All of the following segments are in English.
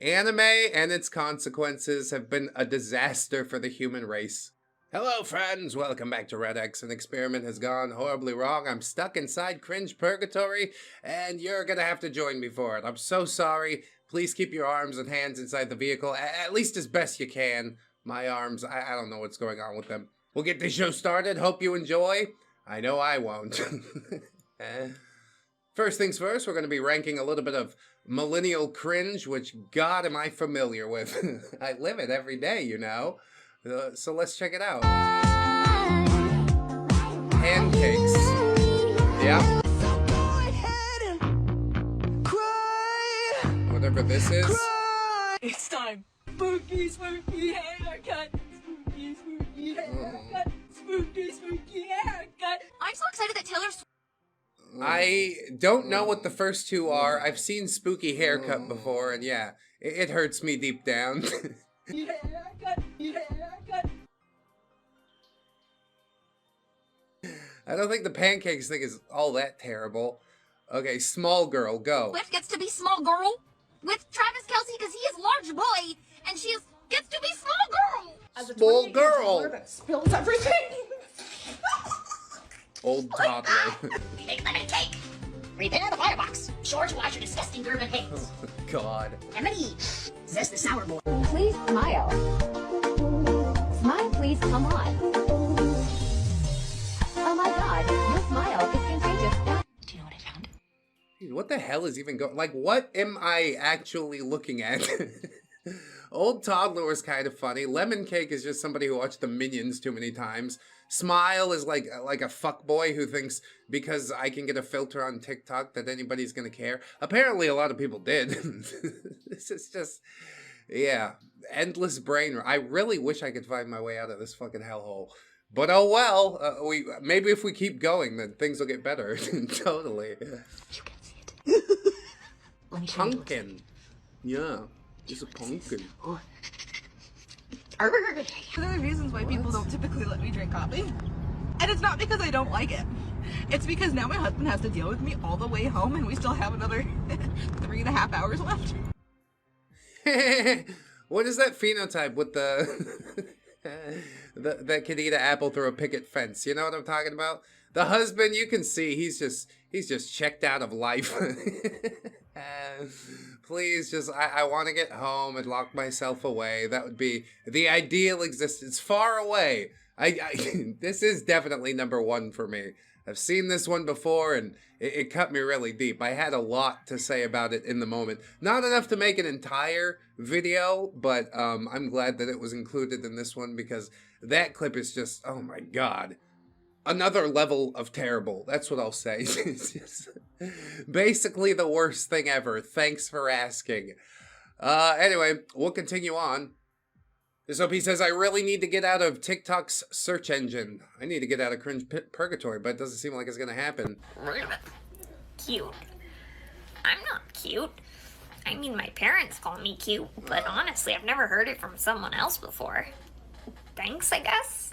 Anime and its consequences have been a disaster for the human race. Hello friends, welcome back to ReddX. An experiment has gone horribly wrong. I'm stuck inside CringePurgatory, and you're gonna have to join me for it. I'm so sorry. Please keep your arms and hands inside the vehicle, at least as best you can. My arms, I don't know what's going on with them. We'll get this show started. Hope you enjoy. I know I won't. First things first, we're going to be ranking a little bit of millennial cringe, which, God, am I familiar with. I live it every day, you know. So let's check it out. Pancakes. Yeah. Whatever this is. It's time. Spooky, spooky haircut. Spooky, spooky haircut. Spooky, spooky haircut. I'm so excited that Taylor's... I don't know what the first two are. I've seen Spooky Haircut before, and yeah, it hurts me deep down. I don't think the pancakes thing is all that terrible. Okay, small girl, go. Cliff gets to be small girl with Travis Kelce because he is large boy, and she gets to be small girl. As a small girl that spills everything. Old toddler. Make lemon cake. Repair the firebox. Sure to wash your disgusting urban pigs. Oh, God. Emily, zest the sour boy. Please smile. Smile, please, come on. Oh my God, your smile is contagious. Do you know what I found? Dude, what the hell is even going? Like, what am I actually looking at? Old toddler was kind of funny. Lemon cake is just somebody who watched the Minions too many times. Smile is like a fuckboy who thinks because I can get a filter on TikTok that anybody's gonna care. Apparently a lot of people did. This is just, yeah, endless brain. I really wish I could find my way out of this fucking hellhole. But oh well, maybe if we keep going, then things will get better. Totally. You can see it. Let me show you. Pumpkin. Yeah, it's a pumpkin. One of the reasons why people don't typically let me drink coffee, and it's not because I don't like it. It's because now my husband has to deal with me all the way home, and we still have another 3.5 hours left. What is that phenotype with the that can eat an apple through a picket fence? You know what I'm talking about? The husband, you can see he's just checked out of life. Please, just I want to get home and lock myself away. That would be the ideal existence. Far away. This is definitely number one for me. I've seen this one before, and it cut me really deep. I had a lot to say about it in the moment. Not enough to make an entire video, but I'm glad that it was included in this one because that clip is just, oh my God. Another level of terrible. That's what I'll say. It's just basically the worst thing ever. Thanks for asking. Anyway, we'll continue on. This OP says, I really need to get out of TikTok's search engine. I need to get out of CringePurgatory, but it doesn't seem like it's going to happen. Cute. I'm not cute. I mean, my parents call me cute, but honestly, I've never heard it from someone else before. Thanks, I guess.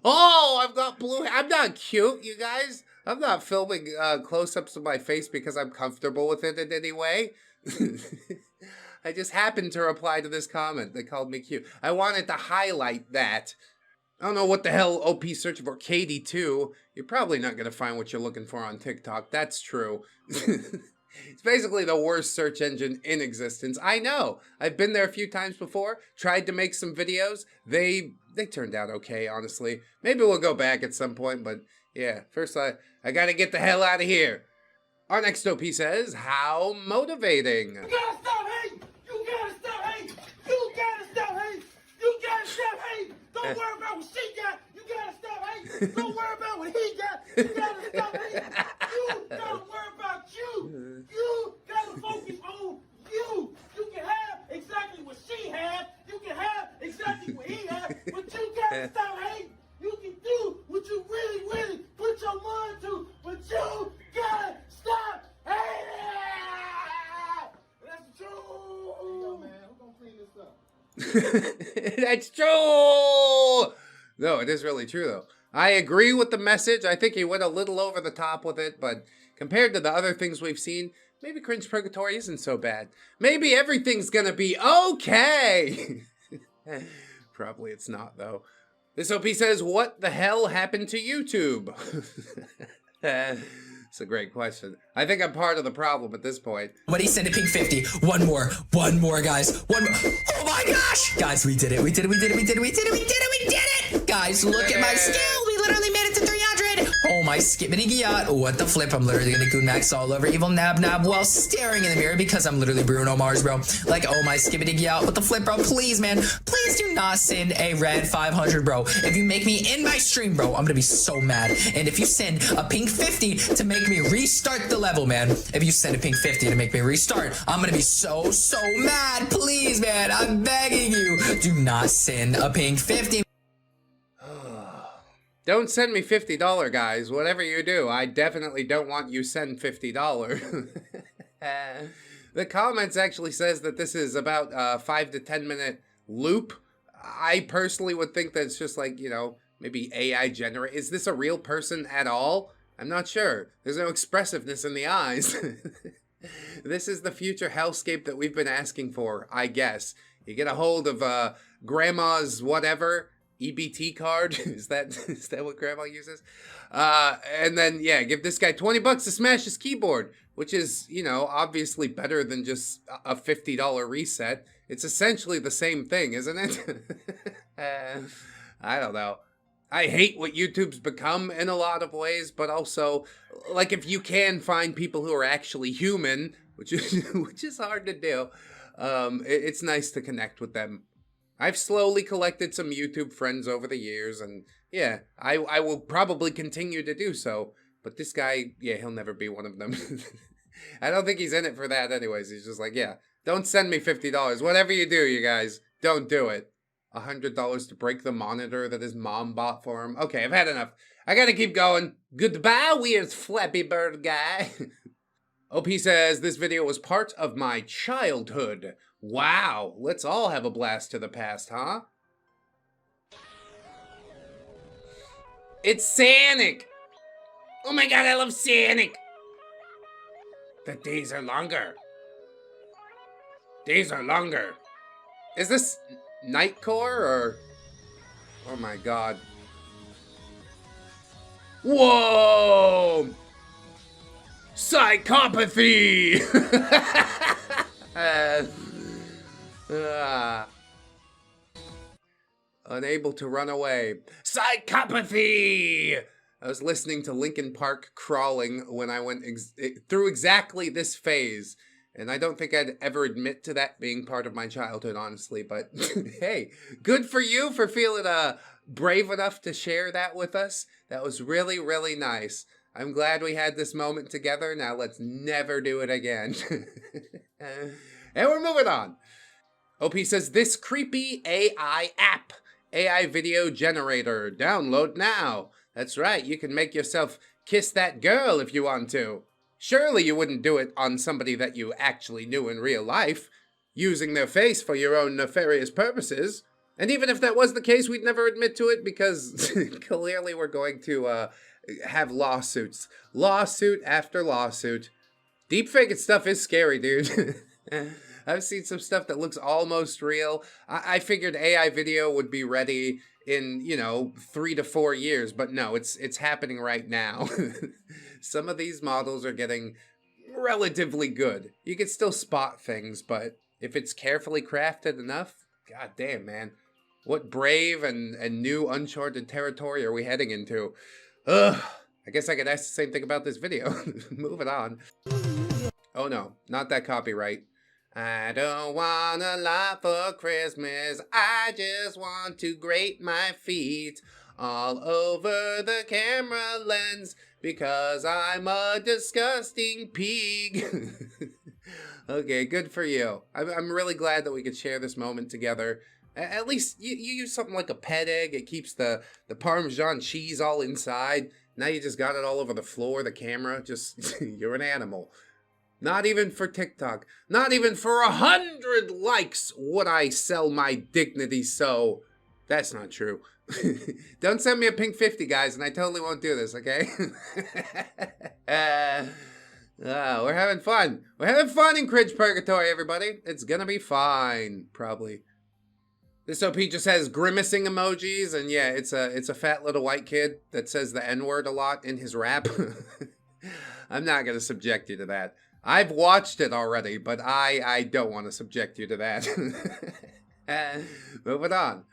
Oh, I've got blue hair. I'm not cute, you guys. I'm not filming close-ups of my face because I'm comfortable with it in any way. I just happened to reply to this comment. They called me cute. I wanted to highlight that. I don't know what the hell OP searching for. Katie, too. You're probably not going to find what you're looking for on TikTok. That's true. It's basically the worst search engine in existence. I know. I've been there a few times before. Tried to make some videos. They turned out okay, honestly. Maybe we'll go back at some point, but yeah. First, I gotta get the hell out of here. Our next OP says, how motivating. You gotta stop hate! You gotta stop hate! You gotta stop hate! You gotta stop hate! Don't worry about what she got! You gotta stop hate! Don't worry about what he got! You gotta stop hate! You gotta worry about you! You gotta focus on you! You can have exactly what she had! You can have exactly what he had! But you gotta stop hate! You can do what you really, really put your mind to! But you gotta stop hating! That's true! Yo, man, who's gonna clean this up? That's true. No, it is really true, though. I agree with the message. I think he went a little over the top with it, but compared to the other things we've seen, maybe Cringe Purgatory isn't so bad. Maybe everything's gonna be okay! Probably it's not, though. This OP says, what the hell happened to YouTube? It's a great question. I think I'm part of the problem at this point. When he sent a pink 50, one more, guys, one more. Oh my gosh! Guys, we did it, we did it! Guys, look at my skill, we literally made it to 300! Oh my skibbity gyat, what the flip, I'm literally gonna goon max all over evil nab while staring in the mirror because I'm literally Bruno Mars, bro. Like, oh my skibbity gyat, what the flip, bro, please, man. Please do not send a red 500, bro. If you make me in my stream, bro, I'm gonna be so mad. And if you send a pink 50 to make me restart the level, man. If you send a pink 50 to make me restart, I'm gonna be so mad. Please, man, I'm begging you. Do not send a pink 50. Don't send me $50, guys. Whatever you do, I definitely don't want you send $50. The comments actually says that this is about a 5 to 10 minute loop. I personally would think that it's just like, you know, maybe AI generate. Is this a real person at all? I'm not sure. There's no expressiveness in the eyes. This is the future hellscape that we've been asking for, I guess. You get a hold of grandma's whatever EBT card. Is that what grandma uses? And then, yeah, give this guy $20 to smash his keyboard, which is, you know, obviously better than just a $50 reset. It's essentially the same thing, isn't it? I don't know. I hate what YouTube's become in a lot of ways, but also, like, if you can find people who are actually human, which is hard to do, it's nice to connect with them. I've slowly collected some YouTube friends over the years, and yeah, I will probably continue to do so, but this guy, yeah, he'll never be one of them. I don't think he's in it for that anyways. He's just like, yeah, don't send me $50. Whatever you do, you guys, don't do it. $100 to break the monitor that his mom bought for him. Okay, I've had enough. I gotta keep going. Goodbye, weird Flappy Bird guy. OP says, this video was part of my childhood. Wow, let's all have a blast to the past, huh? It's Sonic! Oh my god, I love Sonic! The days are longer. Days are longer. Is this Nightcore or... Oh my god. Whoa! Psychopathy! Unable to run away. Psychopathy! I was listening to Linkin Park Crawling when I went through exactly this phase. And I don't think I'd ever admit to that being part of my childhood, honestly. But hey, good for you for feeling brave enough to share that with us. That was really, really nice. I'm glad we had this moment together. Now let's never do it again. And we're moving on. OP says, this creepy AI app. AI video generator. Download now. That's right, you can make yourself kiss that girl if you want to. Surely you wouldn't do it on somebody that you actually knew in real life, using their face for your own nefarious purposes. And even if that was the case, we'd never admit to it because clearly we're going to have lawsuits. Lawsuit after lawsuit. Deepfake stuff is scary, dude. I've seen some stuff that looks almost real. I figured AI video would be ready in, 3 to 4 years, but no, it's happening right now. Some of these models are getting relatively good. You can still spot things, but if it's carefully crafted enough, god damn, man. What brave and new uncharted territory are we heading into? Ugh. I guess I could ask the same thing about this video. Moving on. Oh no, not that copyright. I don't want a lot for Christmas. I just want to grate my feet all over the camera lens because I'm a disgusting pig. Okay, good for you. I'm really glad that we could share this moment together. At least you use something like a pet egg. It keeps the Parmesan cheese all inside. Now you just got it all over the floor, the camera. Just, you're an animal. Not even for TikTok. Not even for 100 likes would I sell my dignity so. That's not true. Don't send me a pink 50, guys, and I totally won't do this, okay? We're having fun. We're having fun in Cringe Purgatory, everybody. It's gonna be fine, probably. This OP just has grimacing emojis, and yeah, it's a fat little white kid that says the N-word a lot in his rap. I'm not gonna subject you to that. I've watched it already, but I don't want to subject you to that. Moving on.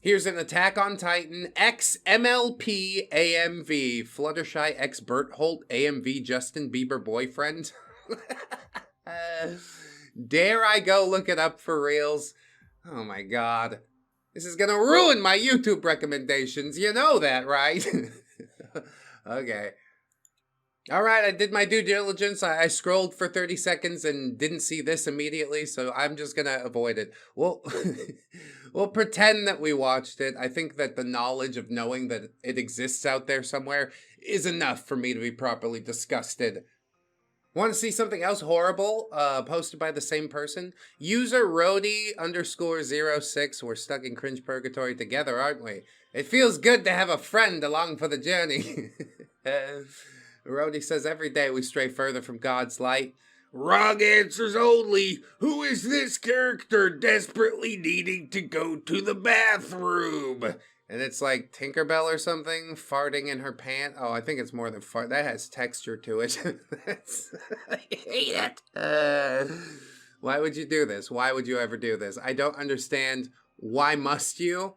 Here's an Attack on Titan X MLP AMV Fluttershy X Bert Holt AMV Justin Bieber boyfriend. Dare I go look it up for reals? Oh my god. This is gonna ruin my YouTube recommendations. You know that, right? Okay. Alright, I did my due diligence. I scrolled for 30 seconds and didn't see this immediately, so I'm just gonna avoid it. Well, we'll pretend that we watched it. I think that the knowledge of knowing that it exists out there somewhere is enough for me to be properly disgusted. Want to see something else horrible? Posted by the same person? User Rody_06. We're stuck in Cringe Purgatory together, aren't we? It feels good to have a friend along for the journey. Rody says, every day we stray further from God's light. Wrong answers only. Who is this character desperately needing to go to the bathroom? And it's like Tinkerbell or something farting in her pant. Oh, I think it's more than fart. That has texture to it. I hate it. Why would you do this? Why would you ever do this? I don't understand. Why must you?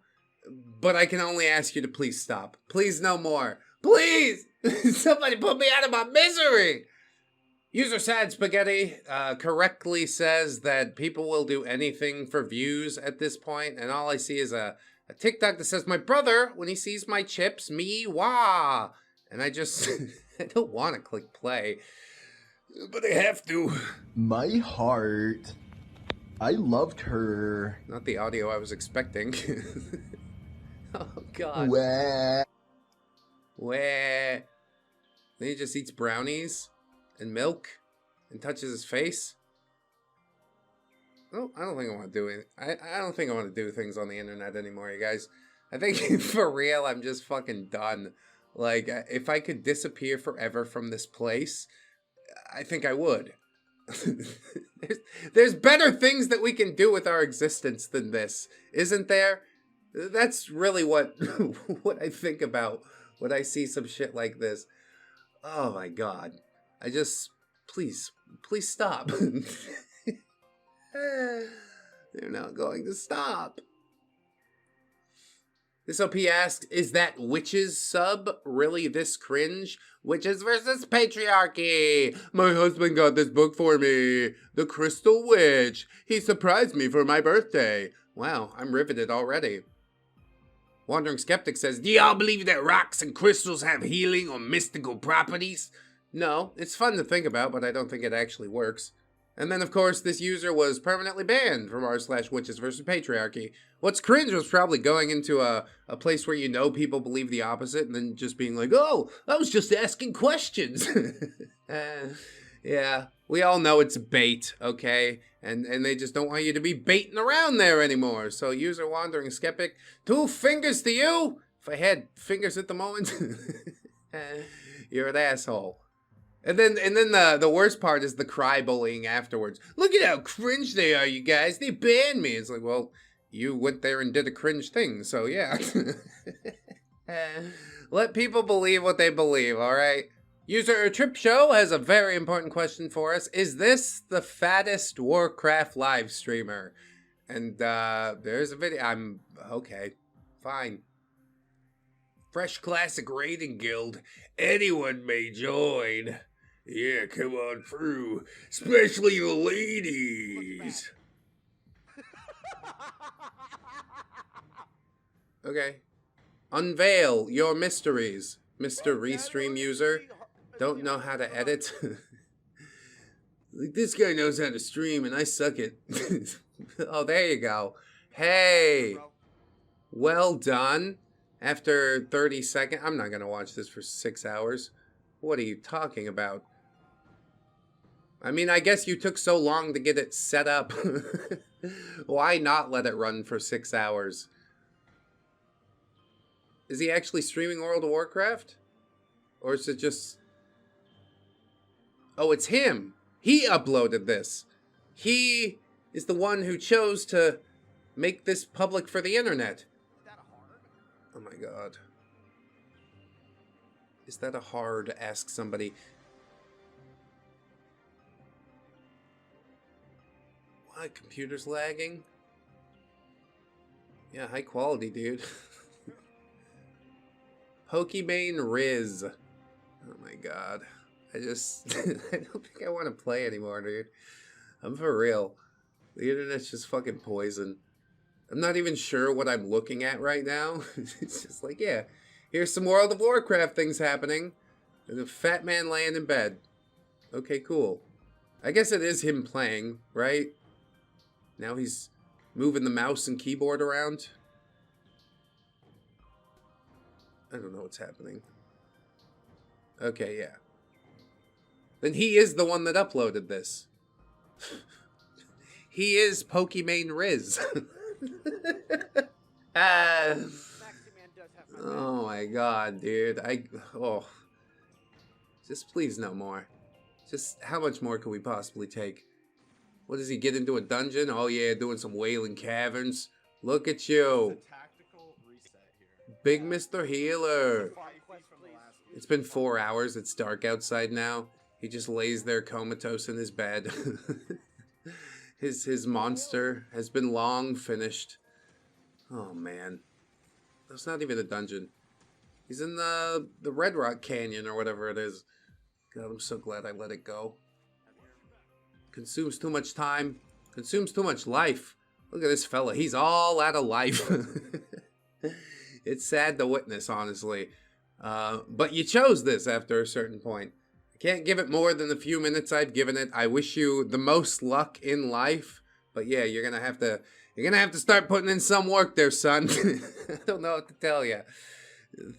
But I can only ask you to please stop. Please no more. Please! Somebody put me out of my misery! User Sad Spaghetti correctly says that people will do anything for views at this point, and all I see is a TikTok that says, my brother, when he sees my chips, me, wah! And I just, I don't want to click play, but I have to. My heart. I loved her. Not the audio I was expecting. Oh, God. Wah. Where? Then he just eats brownies and milk and touches his face. Oh, I don't think I want to do it. I don't think I want to do things on the internet anymore, you guys. I think for real, I'm just fucking done. Like, if I could disappear forever from this place, I think I would. There's better things that we can do with our existence than this, isn't there? That's really what I think about when I see some shit like this. Oh my god. I just, please stop. They're not going to stop. This OP asks, is that witches sub really this cringe? Witches versus patriarchy. My husband got this book for me. The Crystal Witch. He surprised me for my birthday. Wow, I'm riveted already. Wandering Skeptic says, do y'all believe that rocks and crystals have healing or mystical properties? No, it's fun to think about, but I don't think it actually works. And then, of course, this user was permanently banned from r/witches versus patriarchy. What's cringe was probably going into a place where you know people believe the opposite and then just being like, oh, I was just asking questions. Yeah, we all know it's bait, okay? And they just don't want you to be baiting around there anymore. So, user Wandering Skeptic, 2 fingers to you! If I had fingers at the moment, you're an asshole. And then the worst part is the cry bullying afterwards. Look at how cringe they are, you guys. They banned me. It's like, well, you went there and did a cringe thing, so yeah. Let people believe what they believe, all right? User Trip Show has a very important question for us. Is this the fattest Warcraft live streamer? And there's a video. I'm okay. Fine. Fresh Classic Raiding Guild. Anyone may join. Yeah, come on through. Especially the ladies. Okay. Unveil your mysteries, Mr. Restream user. Don't know how to edit. Like, this guy knows how to stream and I suck it. Oh, there you go. Hey. Well done. After 30 seconds. I'm not going to watch this for 6 hours. What are you talking about? I mean, I guess you took so long to get it set up. Why not let it run for 6 hours? Is he actually streaming World of Warcraft? Or is it just... Oh, it's him. He uploaded this. He is the one who chose to make this public for the internet. Oh my god. Is that a hard? Ask somebody. What? Computer's lagging? Yeah, high quality, dude. Pokimane Riz. Oh my god. I don't think I want to play anymore, dude. I'm for real. The internet's just fucking poison. I'm not even sure what I'm looking at right now. It's just like, yeah, here's some World of Warcraft things happening. There's a fat man laying in bed. Okay, cool. I guess it is him playing, right? Now he's moving the mouse and keyboard around. I don't know what's happening. Okay, yeah. Then he is the one that uploaded this. He is Pokimane Riz. Oh my god, dude. Just please no more. Just how much more can we possibly take? What does he get into a dungeon? Oh yeah, doing some wailing caverns. Look at you. Big Mr. Healer. It's been 4 hours. It's dark outside now. He just lays there comatose in his bed. His monster has been long finished. Oh man. That's not even a dungeon. He's in the Red Rock Canyon or whatever it is. God, I'm so glad I let it go. Consumes too much time. Consumes too much life. Look at this fella. He's all out of life. It's sad to witness, honestly. But you chose this after a certain point. I can't give it more than the few minutes I've given it. I wish you the most luck in life. But yeah, you're gonna have to start putting in some work there, son. I don't know what to tell you.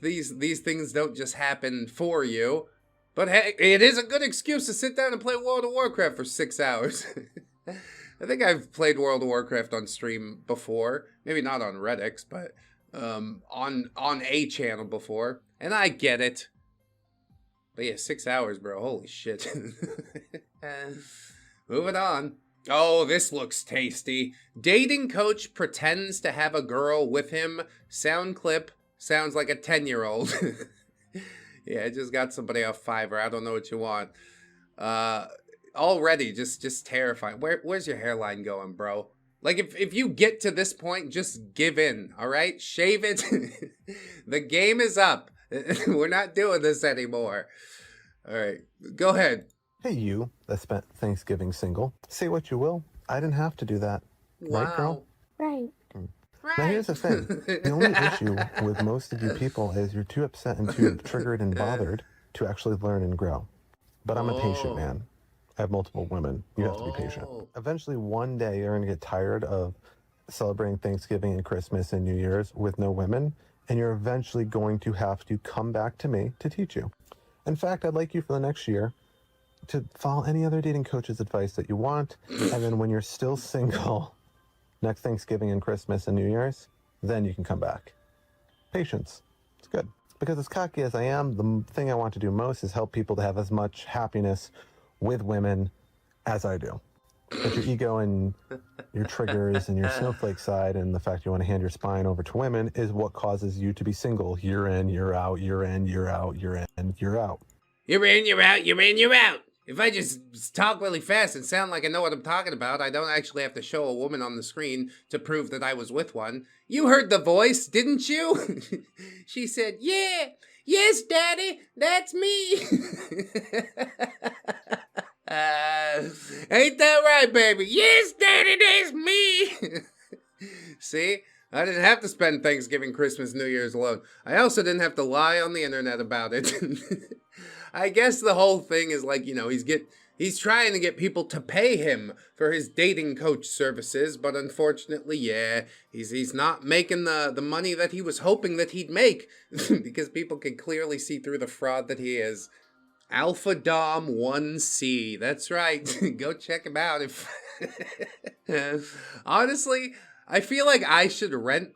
These things don't just happen for you. But hey, it is a good excuse to sit down and play World of Warcraft for 6 hours. I think I've played World of Warcraft on stream before. Maybe not on ReddX, but on a channel before. And I get it. But yeah, 6 hours, bro. Holy shit. Moving on. Oh, this looks tasty. Dating coach pretends to have a girl with him. Sound clip sounds like a 10-year-old. Yeah, I just got somebody off Fiverr. I don't know what you want. Already, just terrifying. Where's your hairline going, bro? Like, if you get to this point, just give in, all right? Shave it. The game is up. We're not doing this anymore. All right, go ahead. Hey, you that spent Thanksgiving single. Say what you will. I didn't have to do that. Wow. Right, girl? Right. Now, here's the thing. The only issue with most of you people is you're too upset and too triggered and bothered to actually learn and grow. But I'm a patient man. I have multiple women. You have to be patient. Eventually, one day, you're going to get tired of celebrating Thanksgiving and Christmas and New Year's with no women, and you're eventually going to have to come back to me to teach you. In fact, I'd like you for the next year to follow any other dating coach's advice that you want, and then when you're still single, next Thanksgiving and Christmas and New Year's, then you can come back. Patience. It's good. Because as cocky as I am, the thing I want to do most is help people to have as much happiness with women as I do. But your ego and your triggers and your snowflake side and the fact you want to hand your spine over to women is what causes you to be single year in, year out, year in, year out, year in, year out. You're in, you're out, you're in, you're out. If I just talk really fast and sound like I know what I'm talking about, I don't actually have to show a woman on the screen to prove that I was with one. You heard the voice, didn't you? She said, yeah, yes, daddy, that's me. Ain't that right, baby? Yes, daddy, that's me. See? I didn't have to spend Thanksgiving, Christmas, New Year's alone. I also didn't have to lie on the internet about it. I guess the whole thing is like, you know, he's trying to get people to pay him for his dating coach services, but unfortunately, yeah, he's not making the money that he was hoping that he'd make because people can clearly see through the fraud that he is. Alpha Dom 1C. That's right. Go check him out. Honestly, I feel like I should rent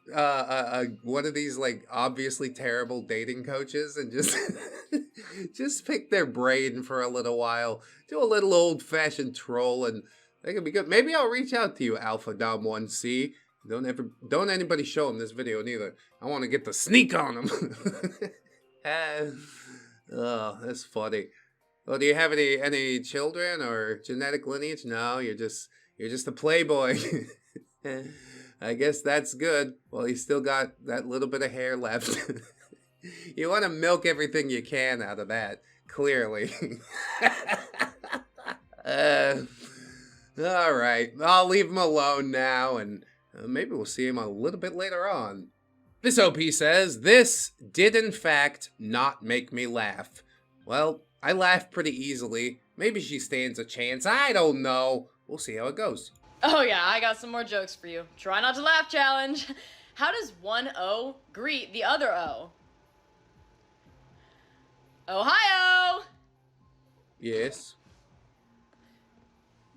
one of these like obviously terrible dating coaches and just just pick their brain for a little while, do a little old-fashioned troll, and they could be good. Maybe I'll reach out to you, Alpha Dom 1C. Don't anybody show him this video neither. I want to get the sneak on him. Oh, that's funny. Well, do you have any children or genetic lineage? No, you're just a playboy. I guess that's good. Well, you still got that little bit of hair left. You want to milk everything you can out of that, clearly. All right, I'll leave him alone now, and maybe we'll see him a little bit later on. This OP says, this did in fact not make me laugh. Well, I laugh pretty easily. Maybe she stands a chance. I don't know. We'll see how it goes. Oh yeah, I got some more jokes for you. Try not to laugh challenge. How does one O greet the other O? Ohio! Yes.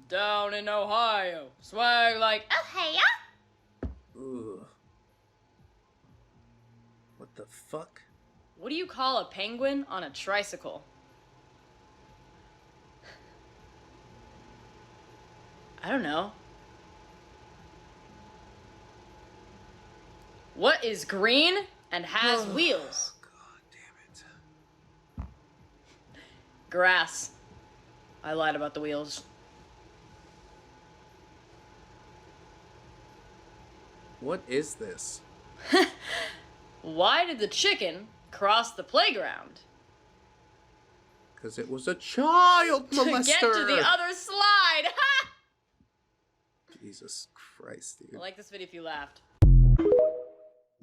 Down in Ohio. Swag like Ohio? Ugh. What the fuck? What do you call a penguin on a tricycle? I don't know. What is green and has wheels? God damn it. Grass. I lied about the wheels. What is this? Why did the chicken cross the playground? Because it was a child molester. To get to the other slide. Jesus Christ, dude. I like this video if you laughed.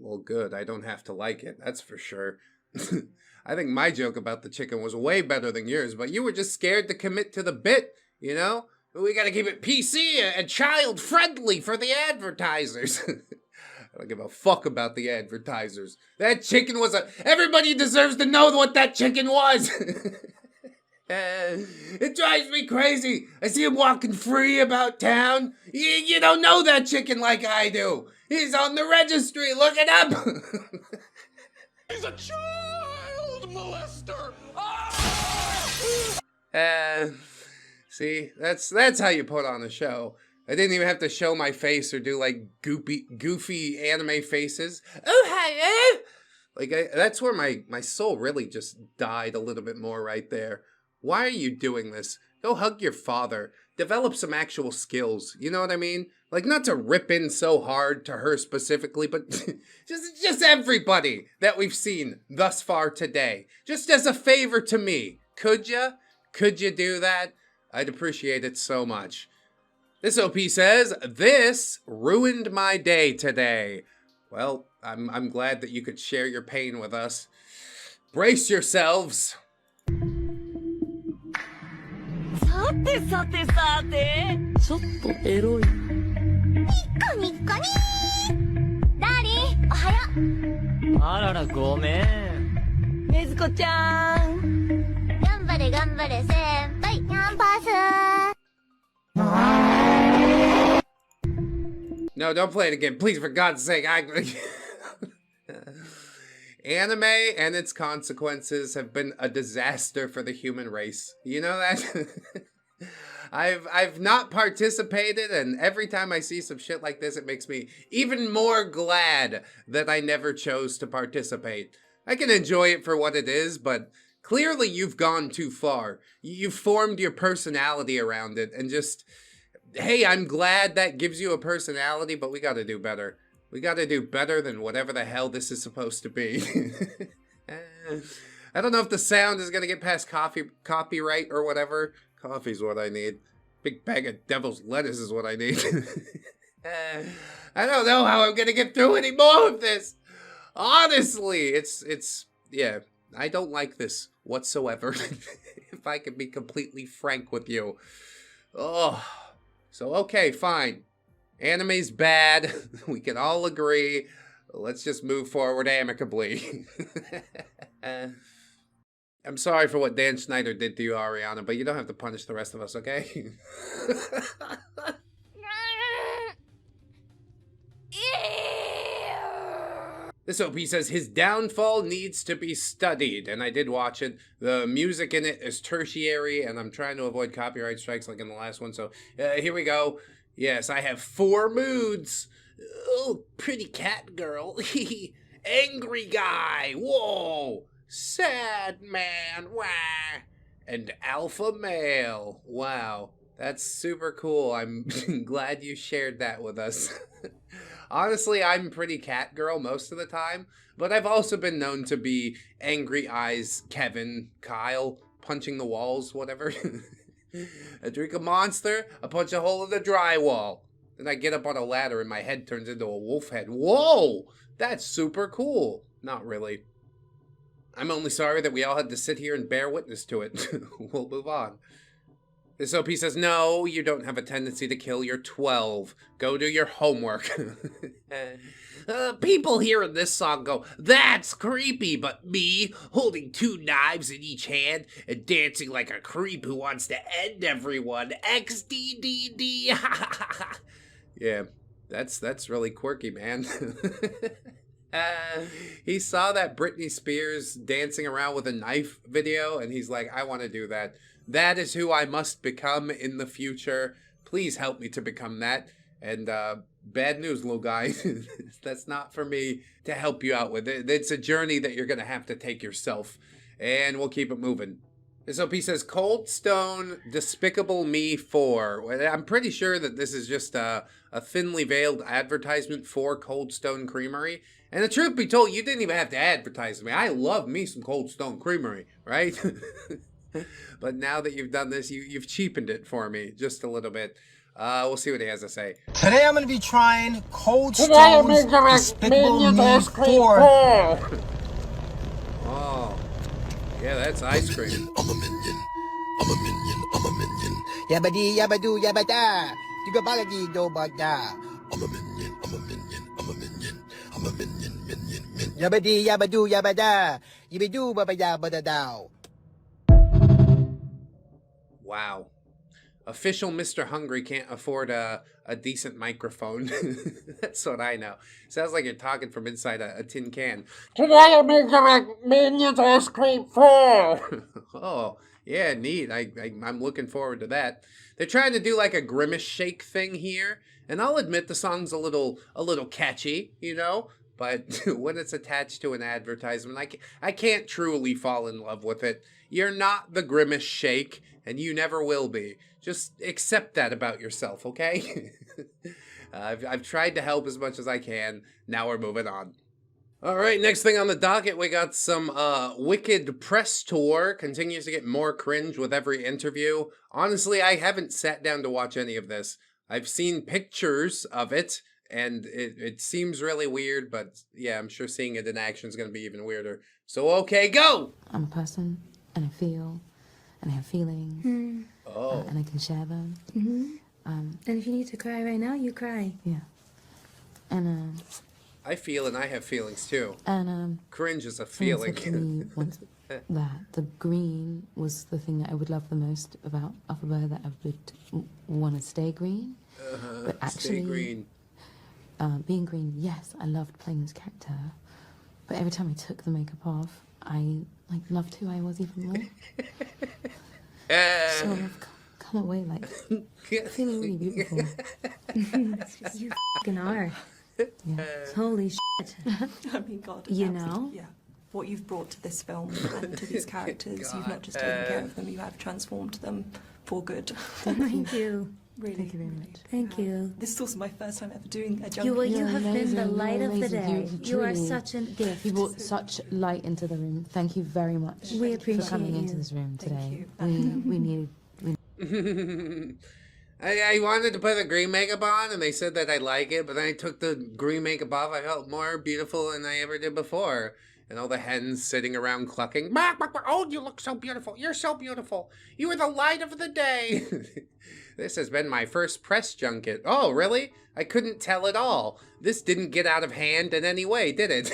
Well, good. I don't have to like it. That's for sure. I think my joke about the chicken was way better than yours, but you were just scared to commit to the bit, you know? We gotta keep it PC and child-friendly for the advertisers. I don't give a fuck about the advertisers. That chicken was everybody deserves to know what that chicken was. It drives me crazy. I see him walking free about town. You don't know that chicken like I do. He's on the registry. Look it up. He's a child molester! See, that's how you put on a show. I didn't even have to show my face or do like goofy anime faces. Oh, hi, Like, that's where my soul really just died a little bit more right there. Why are you doing this? Go hug your father. Develop some actual skills. You know what I mean? Like, not to rip in so hard to her specifically, but just everybody that we've seen thus far today. Just as a favor to me. Could ya? Could you do that? I'd appreciate it so much. This OP says, this ruined my day today. Well, I'm glad that you could share your pain with us. Brace yourselves. さてさてさてちょっとエロいニッコニッコニダーリンおはよあららごめんねずこちゃん頑張れ頑張れ先輩キャンパス No, don't play it again. Please, for God's sake. Anime and its consequences have been a disaster for the human race. You know that? I've not participated, and every time I see some shit like this, it makes me even more glad that I never chose to participate. I can enjoy it for what it is, but clearly you've gone too far. You've formed your personality around it, and just, hey, I'm glad that gives you a personality, but we gotta do better. We gotta do better than whatever the hell this is supposed to be. I don't know if the sound is gonna get past copyright or whatever. Coffee's what I need. Big bag of devil's lettuce is what I need. I don't know how I'm gonna get through any more of this. Honestly, it's yeah, I don't like this whatsoever. If I can be completely frank with you. Oh, so okay, fine. Anime's bad. We can all agree. Let's just move forward amicably. I'm sorry for what Dan Schneider did to you, Ariana, but you don't have to punish the rest of us, okay? This OP says his downfall needs to be studied, and I did watch it. The music in it is tertiary, and I'm trying to avoid copyright strikes like in the last one, so here we go. Yes, I have 4 moods. Oh, pretty cat girl. Angry guy. Whoa. Sad man. Wah. And alpha male. Wow. That's super cool. I'm glad you shared that with us. Honestly, I'm pretty cat girl most of the time, but I've also been known to be angry eyes Kevin, Kyle, punching the walls, whatever. I drink a monster, I punch a hole in the drywall. Then I get up on a ladder and my head turns into a wolf head. Whoa! That's super cool. Not really. I'm only sorry that we all had to sit here and bear witness to it. We'll move on. This OP says, no, you don't have a tendency to kill. You're 12. Go do your homework. People hearing this song go, that's creepy, but me, holding 2 knives in each hand and dancing like a creep who wants to end everyone. XDDD. Yeah, that's really quirky, man. He saw that Britney Spears dancing around with a knife video, and he's like, I want to do that. That is who I must become in the future. Please help me to become that. And bad news, little guy. That's not for me to help you out with. It's a journey that you're going to have to take yourself. And we'll keep it moving. This OP says, Cold Stone Despicable Me 4. I'm pretty sure that this is just a thinly veiled advertisement for Cold Stone Creamery. And the truth be told, you didn't even have to advertise me. I love me some Cold Stone Creamery, right? But now that you've done this, you've cheapened it for me just a little bit. We'll see what he has to say. Today I'm going to be trying Cold Stone's Despicable Me 4. Oh, yeah, that's ice cream. I'm a minion. I'm a minion. I'm a minion. Yabadi yabadu yabada. Digabagadi do bada. I'm a minion. I'm a minion. I'm a minion. I'm a minion. Minion. Yabadi yabadu yabada. Yibidu babada badadao. Wow. Official Mr. Hungry can't afford a decent microphone. That's what I know. Sounds like you're talking from inside a tin can. Today I'm making Minions ice cream 4. Oh, yeah, neat. I'm looking forward to that. They're trying to do like a Grimace Shake thing here. And I'll admit the song's a little catchy, you know? But when it's attached to an advertisement, I can't truly fall in love with it. You're not the Grimace Shake, and you never will be. Just accept that about yourself, okay? I've tried to help as much as I can. Now we're moving on. All right, next thing on the docket, we got some Wicked press tour. Continues to get more cringe with every interview. Honestly, I haven't sat down to watch any of this. I've seen pictures of it, and it seems really weird, but yeah, I'm sure seeing it in action is going to be even weirder. So, okay, go! I'm a person, and I feel, and I have feelings, and I can share them. And if you need to cry right now, you cry. Yeah. And, I feel and I have feelings too. And, Cringe is a feeling. feeling. To me once that the green was the thing that I would love the most about Alphabet, that I would want to stay green. But actually, stay green. Being green, yes, I loved playing this character. But every time I took the makeup off, I loved who I was even more. So I've come away feeling really beautiful. You f***ing are. Yeah. Holy shit. I mean, God. You know? Yeah. What you've brought to this film and to these characters, you've not just taken care of them, you have transformed them for good. Thank you. Really. Thank you very much. Thank you. This is also my first time ever doing a jump. You have been the light of the day. You are truly. such a gift. You brought such light into the room. Thank you very much. We appreciate for coming you. into this room today. Thank We needed. I wanted to put the green makeup on, and they said that I like it, but then I took the green makeup off. I felt more beautiful than I ever did before. And all the hens sitting around clucking. Oh, you look so beautiful. You're so beautiful. You are the light of the day. This has been my first press junket. Oh, really? I couldn't tell at all. This didn't get out of hand in any way, did it?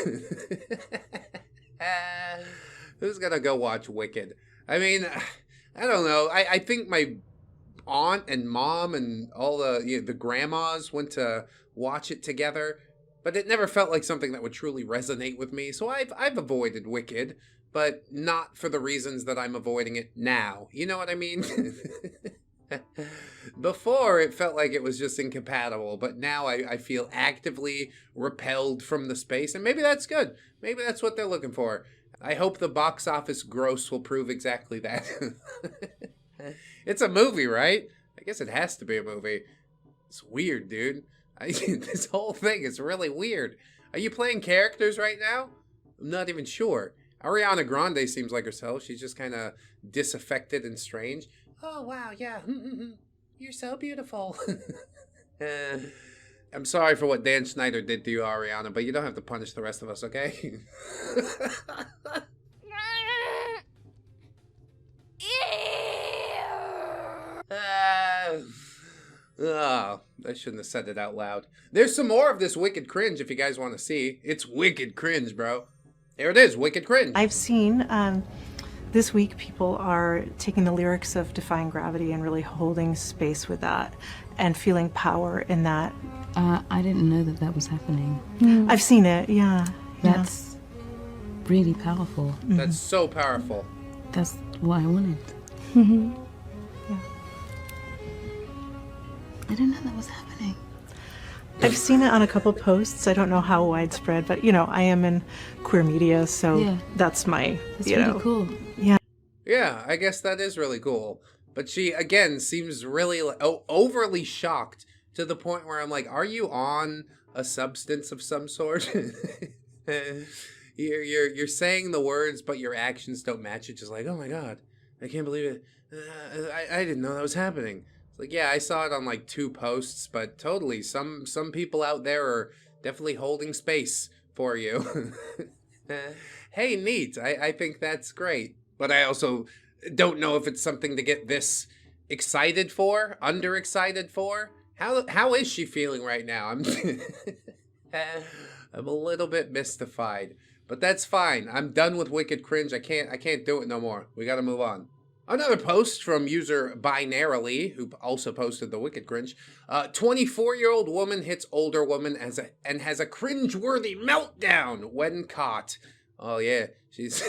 Who's gonna go watch Wicked? I mean, I don't know. I think my aunt and mom and all the grandmas went to watch it together. but it never felt like something that would truly resonate with me, so I've avoided Wicked, but not for the reasons that I'm avoiding it now. You know what I mean? Before, it felt like it was just incompatible, but now I feel actively repelled from the space, and maybe that's good. Maybe that's what they're looking for. I hope the box office gross will prove exactly that. It's a movie, right? I guess it has to be a movie. It's weird, dude. This whole thing is really weird. Are you playing characters right now? I'm not even sure. Ariana Grande seems like herself. She's just kind of disaffected and strange. Oh, wow, yeah. You're so beautiful. I'm sorry for what Dan Schneider did to you, Ariana, but you don't have to punish the rest of us, okay? Oh, I shouldn't have said it out loud. There's some more of this Wicked Cringe if you guys want to see. It's Wicked Cringe, bro. There it is, Wicked Cringe. I've seen this week people are taking the lyrics of Defying Gravity and really holding space with that and feeling power in that. I didn't know that that was happening. I've seen it, yeah. That's really powerful. That's so powerful. That's what I wanted. Yeah. I didn't know that was happening. I've seen it on a couple posts. I don't know how widespread, but, you know, I am in queer media, so that's my, That's you really know. cool. Yeah. Yeah, I guess that is really cool. But she, again, seems really overly shocked to the point where I'm like, are you on a substance of some sort? You're saying the words, but your actions don't match it. Just like, oh my God, I can't believe it. I didn't know that was happening. It's like, yeah, I saw it on like 2 posts, but totally, some people out there are definitely holding space for you. Hey, neat. I think that's great. But I also don't know if it's something to get this excited for, underexcited for. How is she feeling right now? I'm a little bit mystified, but that's fine. I'm done with Wicked Cringe. I can't do it no more. We got to move on. Another post from user Binarily, who also posted the Wicked Cringe. 24-year-old woman hits older woman and has a cringe-worthy meltdown when caught. Oh yeah, she's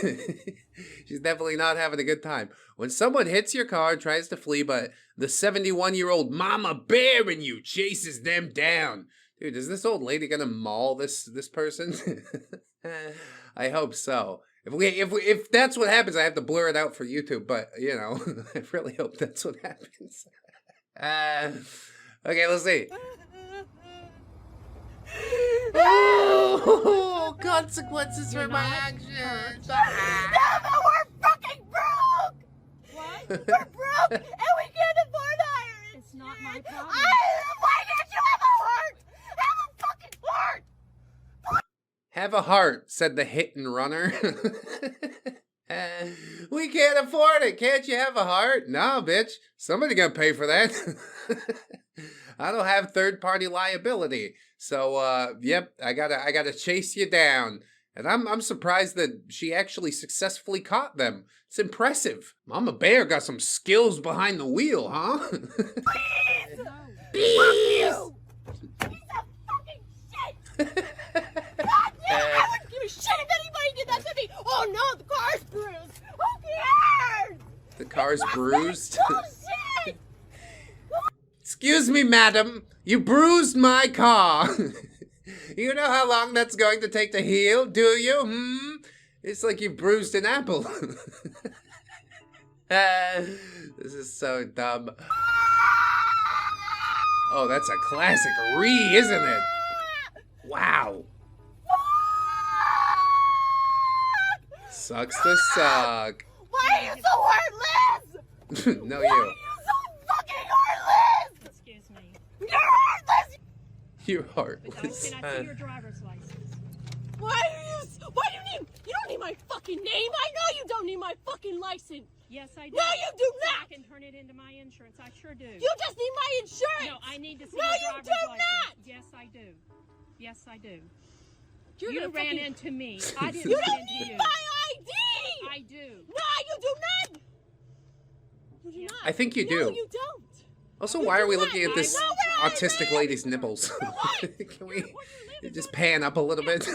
she's definitely not having a good time. When someone hits your car, tries to flee, but the 71-year-old mama bear in you chases them down. Dude, is this old lady gonna maul this person? I hope so. If that's what happens, I have to blur it out for YouTube. But you know, I really hope that's what happens. Okay, let's see. Oh, consequences for my actions. No, but we're fucking broke! What? We're broke and we can't afford iron! It's not my problem. Why can't you have a heart? Have a fucking heart! Have a heart, said the hit and runner. We can't afford it. Can't you have a heart? No, bitch. Somebody gonna pay for that. I don't have third-party liability. So, yep, I gotta chase you down. And I'm surprised that she actually successfully caught them. It's impressive. Mama Bear got some skills behind the wheel, huh? Please! Piece of fucking shit! God damn, I wouldn't give a shit if anybody did that to me! Oh no, the car's bruised! Who cares? The car's bruised? Bullshit! Excuse me, madam. You bruised my car. You know how long that's going to take to heal, do you? It's like you bruised an apple. This is so dumb. Oh, that's a classic isn't it? Wow. Sucks to suck. Why are you so heartless? No, Why you. are you so fucking heartless? Excuse me. You're heartless! You're heartless. Can I see your driver's license? Why do you need, you don't need my fucking name. I know you don't need my fucking license. Yes, I do. No, you do not. I can turn it into my insurance. I sure do. You just need my insurance. No, I need to see No, your you driver's do license. not. Yes, I do. Yes, I do. You're you gonna ran fucking- into me. I didn't You run don't into need you. my ID. I do. No, you do not. You do not. I think you No, do. you don't. Also, why are we looking at this? No, where autistic lady's nipples. Can we just pan up a little bit?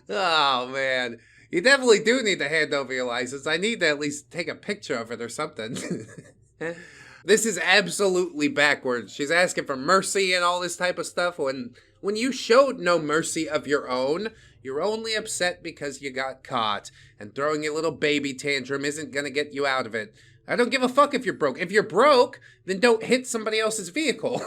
Oh, man. You definitely do need to hand over your license. I need to at least take a picture of it or something. This is absolutely backwards. She's asking for mercy and all this type of stuff when you showed no mercy of your own. You're only upset because you got caught, and throwing a little baby tantrum isn't gonna get you out of it. I don't give a fuck if you're broke. If you're broke, then don't hit somebody else's vehicle.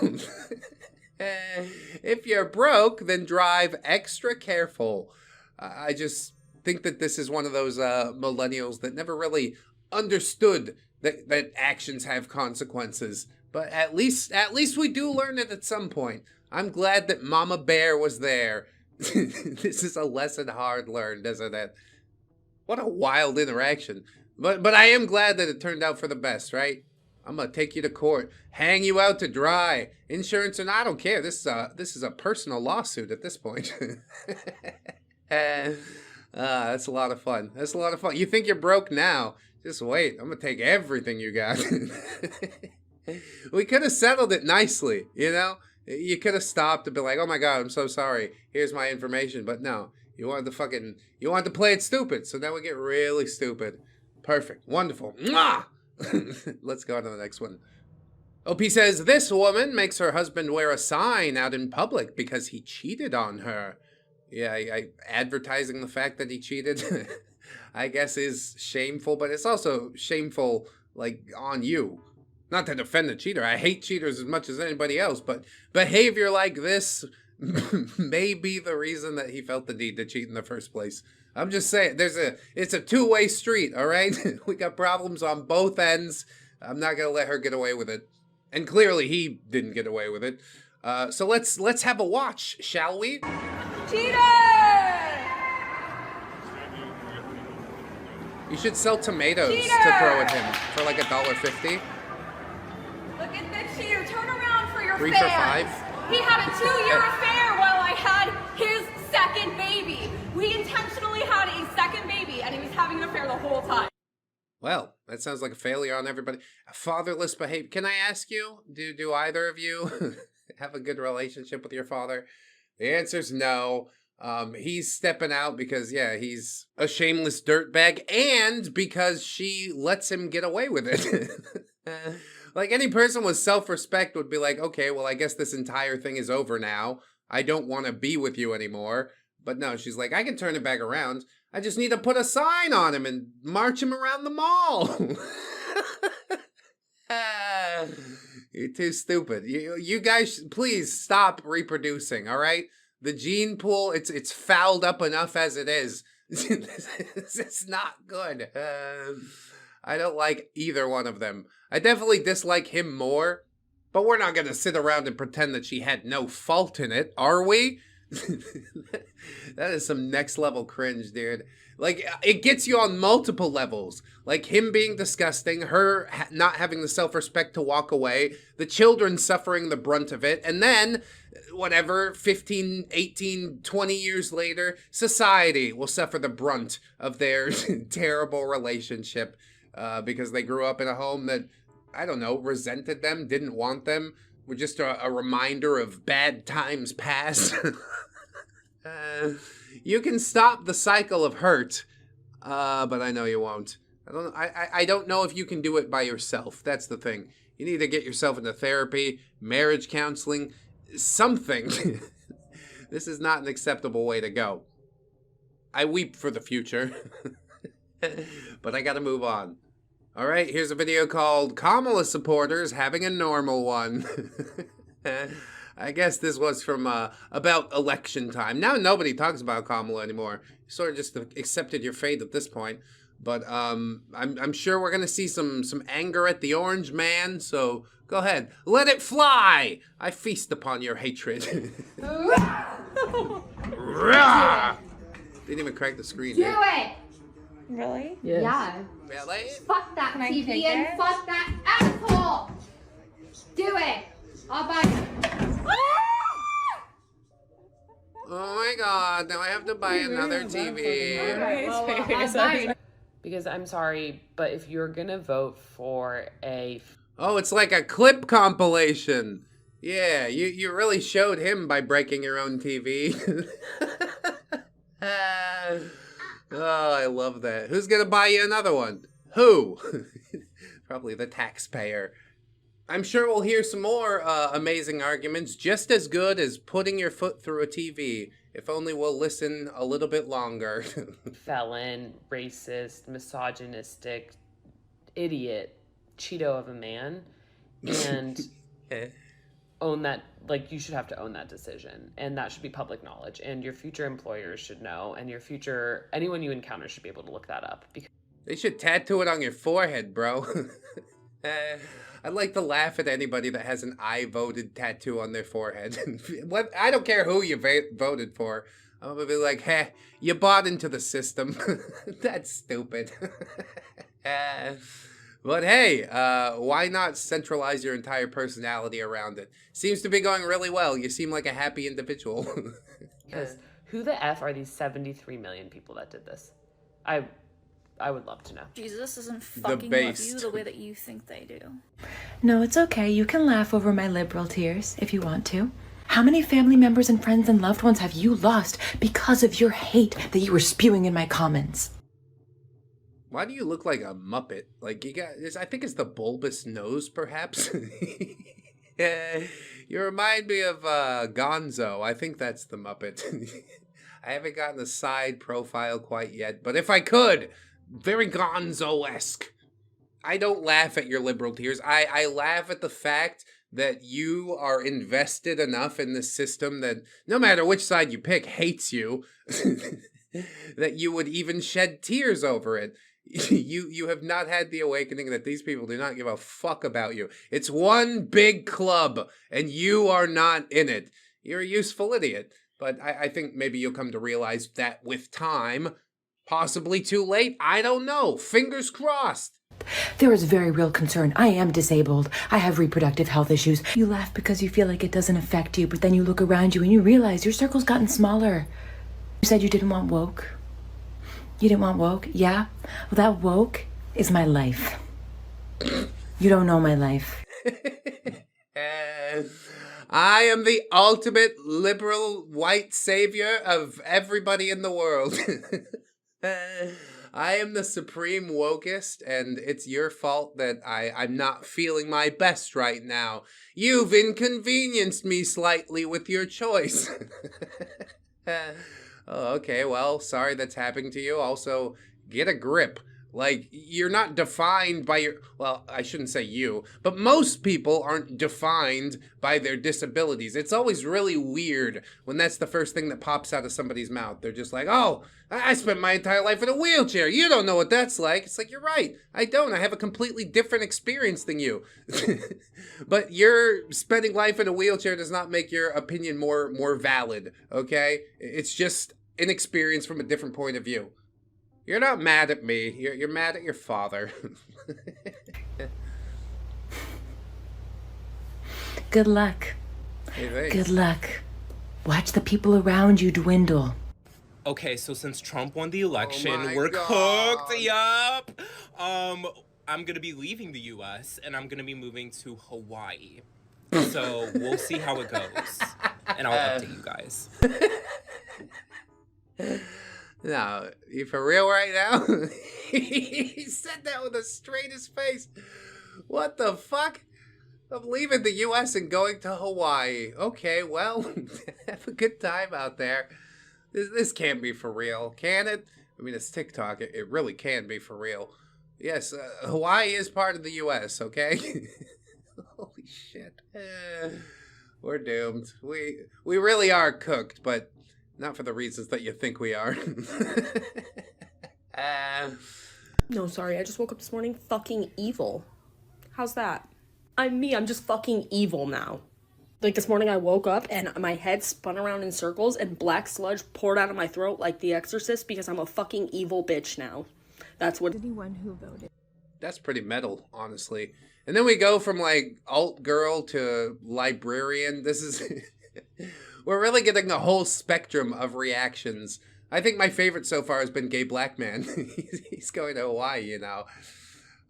If you're broke, then drive extra careful. I just think that this is one of those millennials that never really understood that actions have consequences. But at least we do learn it at some point. I'm glad that Mama Bear was there. This is a lesson hard learned, isn't it? What a wild interaction. But I am glad that it turned out for the best, right? I'm gonna take you to court, hang you out to dry, insurance, and I don't care. This is a personal lawsuit at this point. That's a lot of fun. That's a lot of fun. You think you're broke now? Just wait. I'm gonna take everything you got. We could have settled it nicely, you know? You could have stopped and been like, oh my God, I'm so sorry. Here's my information. But no, you wanted to play it stupid. So now we get really stupid. Perfect. Wonderful. Mwah! Let's go on to the next one. OP says, this woman makes her husband wear a sign out in public because he cheated on her. Yeah, advertising the fact that he cheated, I guess, is shameful, but it's also shameful, like, on you. Not to defend the cheater. I hate cheaters as much as anybody else, but behavior like this may be the reason that he felt the need to cheat in the first place. I'm just saying, it's a two-way street, all right? We got problems on both ends. I'm not gonna let her get away with it. And clearly he didn't get away with it. So let's have a watch, shall we? Cheater! You should sell tomatoes to throw at him for like $1.50. Look at the cheater. Turn around for your 3 fans. for $5. He had a 2-year affair while I had his second baby. We intentionally had a second baby, and he was having an affair the whole time. Well, that sounds like a failure on everybody. Fatherless behavior. Can I ask you, do either of you have a good relationship with your father? The answer's no. He's stepping out because, yeah, he's a shameless dirtbag, and because she lets him get away with it. Like, any person with self-respect would be like, okay, well, I guess this entire thing is over now. I don't want to be with you anymore. But no, she's like, I can turn it back around. I just need to put a sign on him and march him around the mall. You're too stupid. You guys, please stop reproducing, all right? The gene pool, it's fouled up enough as it is. It's not good. I don't like either one of them. I definitely dislike him more, but we're not going to sit around and pretend that she had no fault in it, are we? That is some next level cringe, dude. Like, it gets you on multiple levels. Like, him being disgusting, her not having the self-respect to walk away, the children suffering the brunt of it, and then, whatever, 15, 18, 20 years later, society will suffer the brunt of their terrible relationship because they grew up in a home that, I don't know, resented them, didn't want them, were just a reminder of bad times past. You can stop the cycle of hurt, but I know you won't. I don't know if you can do it by yourself. That's the thing. You need to get yourself into therapy, marriage counseling, something. This is not an acceptable way to go. I weep for the future, but I gotta move on. All right, here's a video called Kamala Supporters Having a Normal One. I guess this was from about election time. Now nobody talks about Kamala anymore. You sort of just accepted your fate at this point. But I'm sure we're gonna see some anger at the orange man. So go ahead, let it fly. I feast upon your hatred. Didn't even crack the screen. Do it. Really? Yes. Yeah. Really? Fuck that Can I TV take and it? fuck that asshole. Do it. I'll buy it. Oh my God! Now I have to buy another TV. Because I'm sorry, but if you're gonna vote for a... Oh, it's like a clip compilation. Yeah, you really showed him by breaking your own TV. Oh, I love that. Who's gonna buy you another one? Who? Probably the taxpayer. I'm sure we'll hear some more amazing arguments, just as good as putting your foot through a TV. If only we'll listen a little bit longer. Felon, racist, misogynistic, idiot, Cheeto of a man, and own that. Like, you should have to own that decision, and that should be public knowledge, and your future employers should know, and your future, anyone you encounter should be able to look that up. Because they should tattoo it on your forehead, bro. I'd like to laugh at anybody that has an I voted tattoo on their forehead. I don't care who you voted for. I'm gonna be like, hey, you bought into the system. That's stupid. But hey, why not centralize your entire personality around it? Seems to be going really well. You seem like a happy individual. because who the F are these 73 million people that did this? I would love to know. Jesus isn't fucking love you the way that you think they do. No, it's okay. You can laugh over my liberal tears if you want to. How many family members and friends and loved ones have you lost because of your hate that you were spewing in my comments? Why do you look like a Muppet? Like, you got this, I think it's the bulbous nose, perhaps? You remind me of Gonzo. I think that's the Muppet. I haven't gotten a side profile quite yet, but if I could, very Gonzo-esque. I don't laugh at your liberal tears. I laugh at the fact that you are invested enough in this system that no matter which side you pick hates you, that you would even shed tears over it. You have not had the awakening that these people do not give a fuck about you. It's one big club, and you are not in it. You're a useful idiot. But I think maybe you'll come to realize that with time. Possibly too late. I don't know. Fingers crossed. There is very real concern. I am disabled. I have reproductive health issues. You laugh because you feel like it doesn't affect you, but then you look around you and you realize your circle's gotten smaller. You said you didn't want woke. You didn't want woke? Yeah? Well, that woke is my life. You don't know my life. I am the ultimate liberal white savior of everybody in the world. I am the supreme wokest, and it's your fault that I'm not feeling my best right now. You've inconvenienced me slightly with your choice. Oh, okay, well, sorry that's happening to you. Also, get a grip. Like, you're not defined by your... Well, I shouldn't say you, but most people aren't defined by their disabilities. It's always really weird when that's the first thing that pops out of somebody's mouth. They're just like, oh, I spent my entire life in a wheelchair. You don't know what that's like. It's like, you're right. I don't. I have a completely different experience than you. But your spending life in a wheelchair does not make your opinion more valid, okay? It's just an experience from a different point of view. You're not mad at me. You're mad at your father. Good luck. Hey, thanks. Good luck. Watch the people around you dwindle. Okay, so since Trump won the election, my we're God. cooked. Yup. I'm gonna be leaving the U.S. and I'm gonna be moving to Hawaii. So we'll see how it goes, and I'll update you guys. No, you for real right now? He said that with the straightest face. What the fuck? I'm leaving the U.S. and going to Hawaii. Okay, well, have a good time out there. This can't be for real, can it? I mean, it's TikTok. It really can be for real. Yes, Hawaii is part of the U.S., okay? Holy shit. We're doomed. We really are cooked, but not for the reasons that you think we are. No, sorry, I just woke up this morning fucking evil. How's that? I'm me, I'm just fucking evil now. Like, this morning I woke up and my head spun around in circles and black sludge poured out of my throat like The Exorcist because I'm a fucking evil bitch now. That's what anyone who voted. That's pretty metal, honestly. And then we go from, like, alt girl to librarian. This is... We're really getting a whole spectrum of reactions. I think my favorite so far has been Gay Black Man. He's going to Hawaii, you know.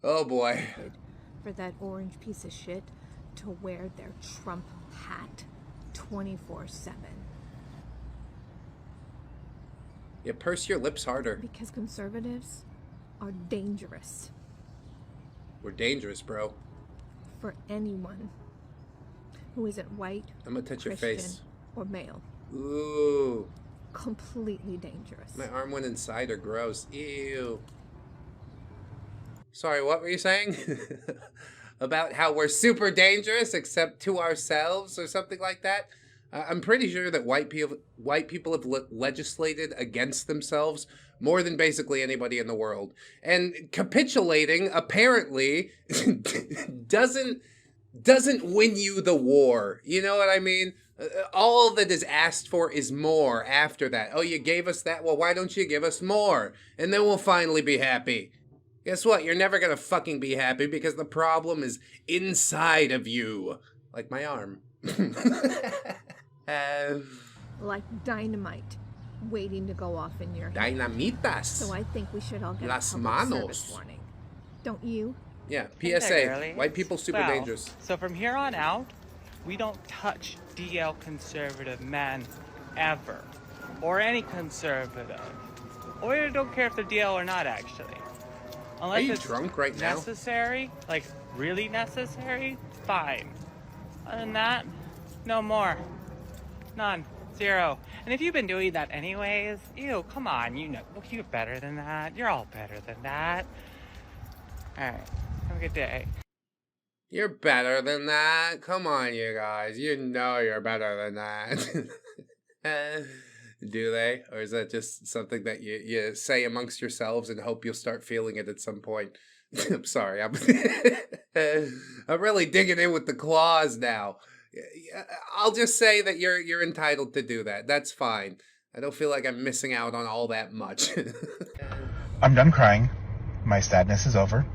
Oh, boy. for that orange piece of shit to wear their Trump hat 24/7. Yeah, purse your lips harder. Because conservatives are dangerous. We're dangerous, bro. For anyone who isn't white, I'm gonna touch your Christian, face. or male. Ooh. Completely dangerous. My arm went inside her. Gross. Ew. Sorry, what were you saying? About how we're super dangerous except to ourselves or something like that? I'm pretty sure that white people have legislated against themselves more than basically anybody in the world. And capitulating, apparently, doesn't win you the war. You know what I mean? All that is asked for is more after that. Oh, you gave us that? Well, why don't you give us more? And then we'll finally be happy. Guess what? You're never gonna fucking be happy because the problem is inside of you. Like my arm. Like dynamite waiting to go off in your head. Dinamitas. So I think we should all get Las a public manos. service warning. Don't you? Yeah, Hey there, PSA. girlie. White people super Well, dangerous. So from here on out, we don't touch DL conservative men ever. Or any conservative. Or I don't care if they're DL or not, actually. Unless Are you it's drunk right now? necessary, like really necessary, fine. Other than that, no more. None. Zero. And if you've been doing that anyways, ew, come on, you know, you're better than that. You're all better than that. Alright, have a good day. You're better than that. Come on, you guys. You know you're better than that. Do they? Or is that just something that you say amongst yourselves and hope you'll start feeling it at some point? I'm sorry. I'm really digging in with the claws now. I'll just say that you're entitled to do that. That's fine. I don't feel like I'm missing out on all that much. I'm done crying. My sadness is over.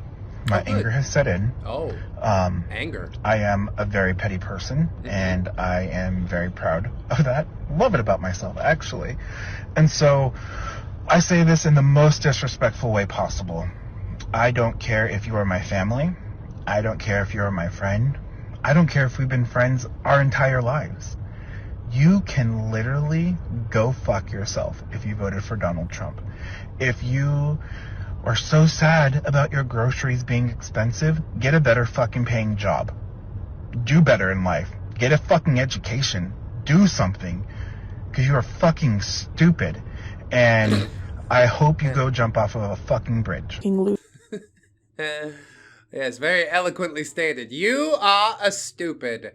My anger has set in. Oh. Anger. I am a very petty person, and I am very proud of that. Love it about myself, actually. And so I say this in the most disrespectful way possible. I don't care if you are my family. I don't care if you're my friend. I don't care if we've been friends our entire lives. You can literally go fuck yourself if you voted for Donald Trump. If you are so sad about your groceries being expensive, get a better fucking paying job. Do better in life. Get a fucking education. Do something. Because you are fucking stupid. And I hope you go jump off of a fucking bridge. Yes, very eloquently stated. You are a stupid.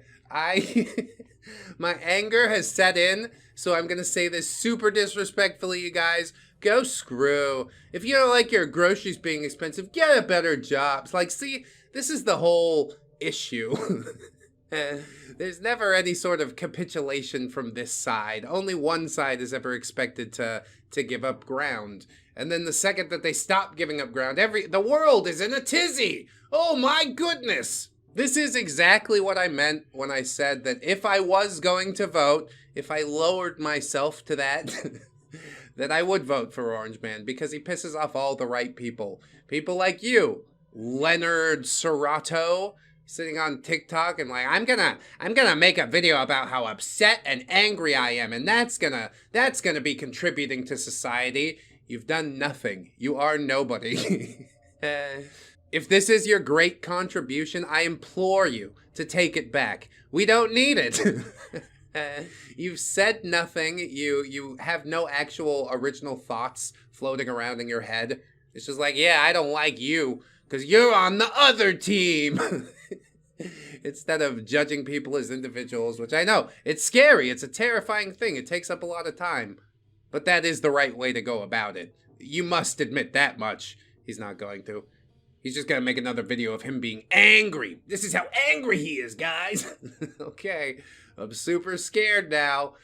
My anger has set in, so I'm gonna say this super disrespectfully, you guys. Go screw. If you don't like your groceries being expensive, get a better job. It's like, see, this is the whole issue. There's never any sort of capitulation from this side. Only one side is ever expected to give up ground. And then the second that they stop giving up ground, the world is in a tizzy. Oh my goodness. This is exactly what I meant when I said that if I was going to vote, if I lowered myself to that, that I would vote for Orange Man because he pisses off all the right people. People like you, Leonard Serrato, sitting on TikTok and like, I'm gonna make a video about how upset and angry I am, and that's gonna be contributing to society. You've done nothing. You are nobody. If this is your great contribution, I implore you to take it back. We don't need it. You've said nothing. You have no actual original thoughts floating around in your head. It's just like, yeah, I don't like you because you're on the other team. Instead of judging people as individuals, which I know, it's scary. It's a terrifying thing. It takes up a lot of time. But that is the right way to go about it. You must admit that much. He's not going to. He's just gonna make another video of him being angry. This is how angry he is, guys. Okay, I'm super scared now.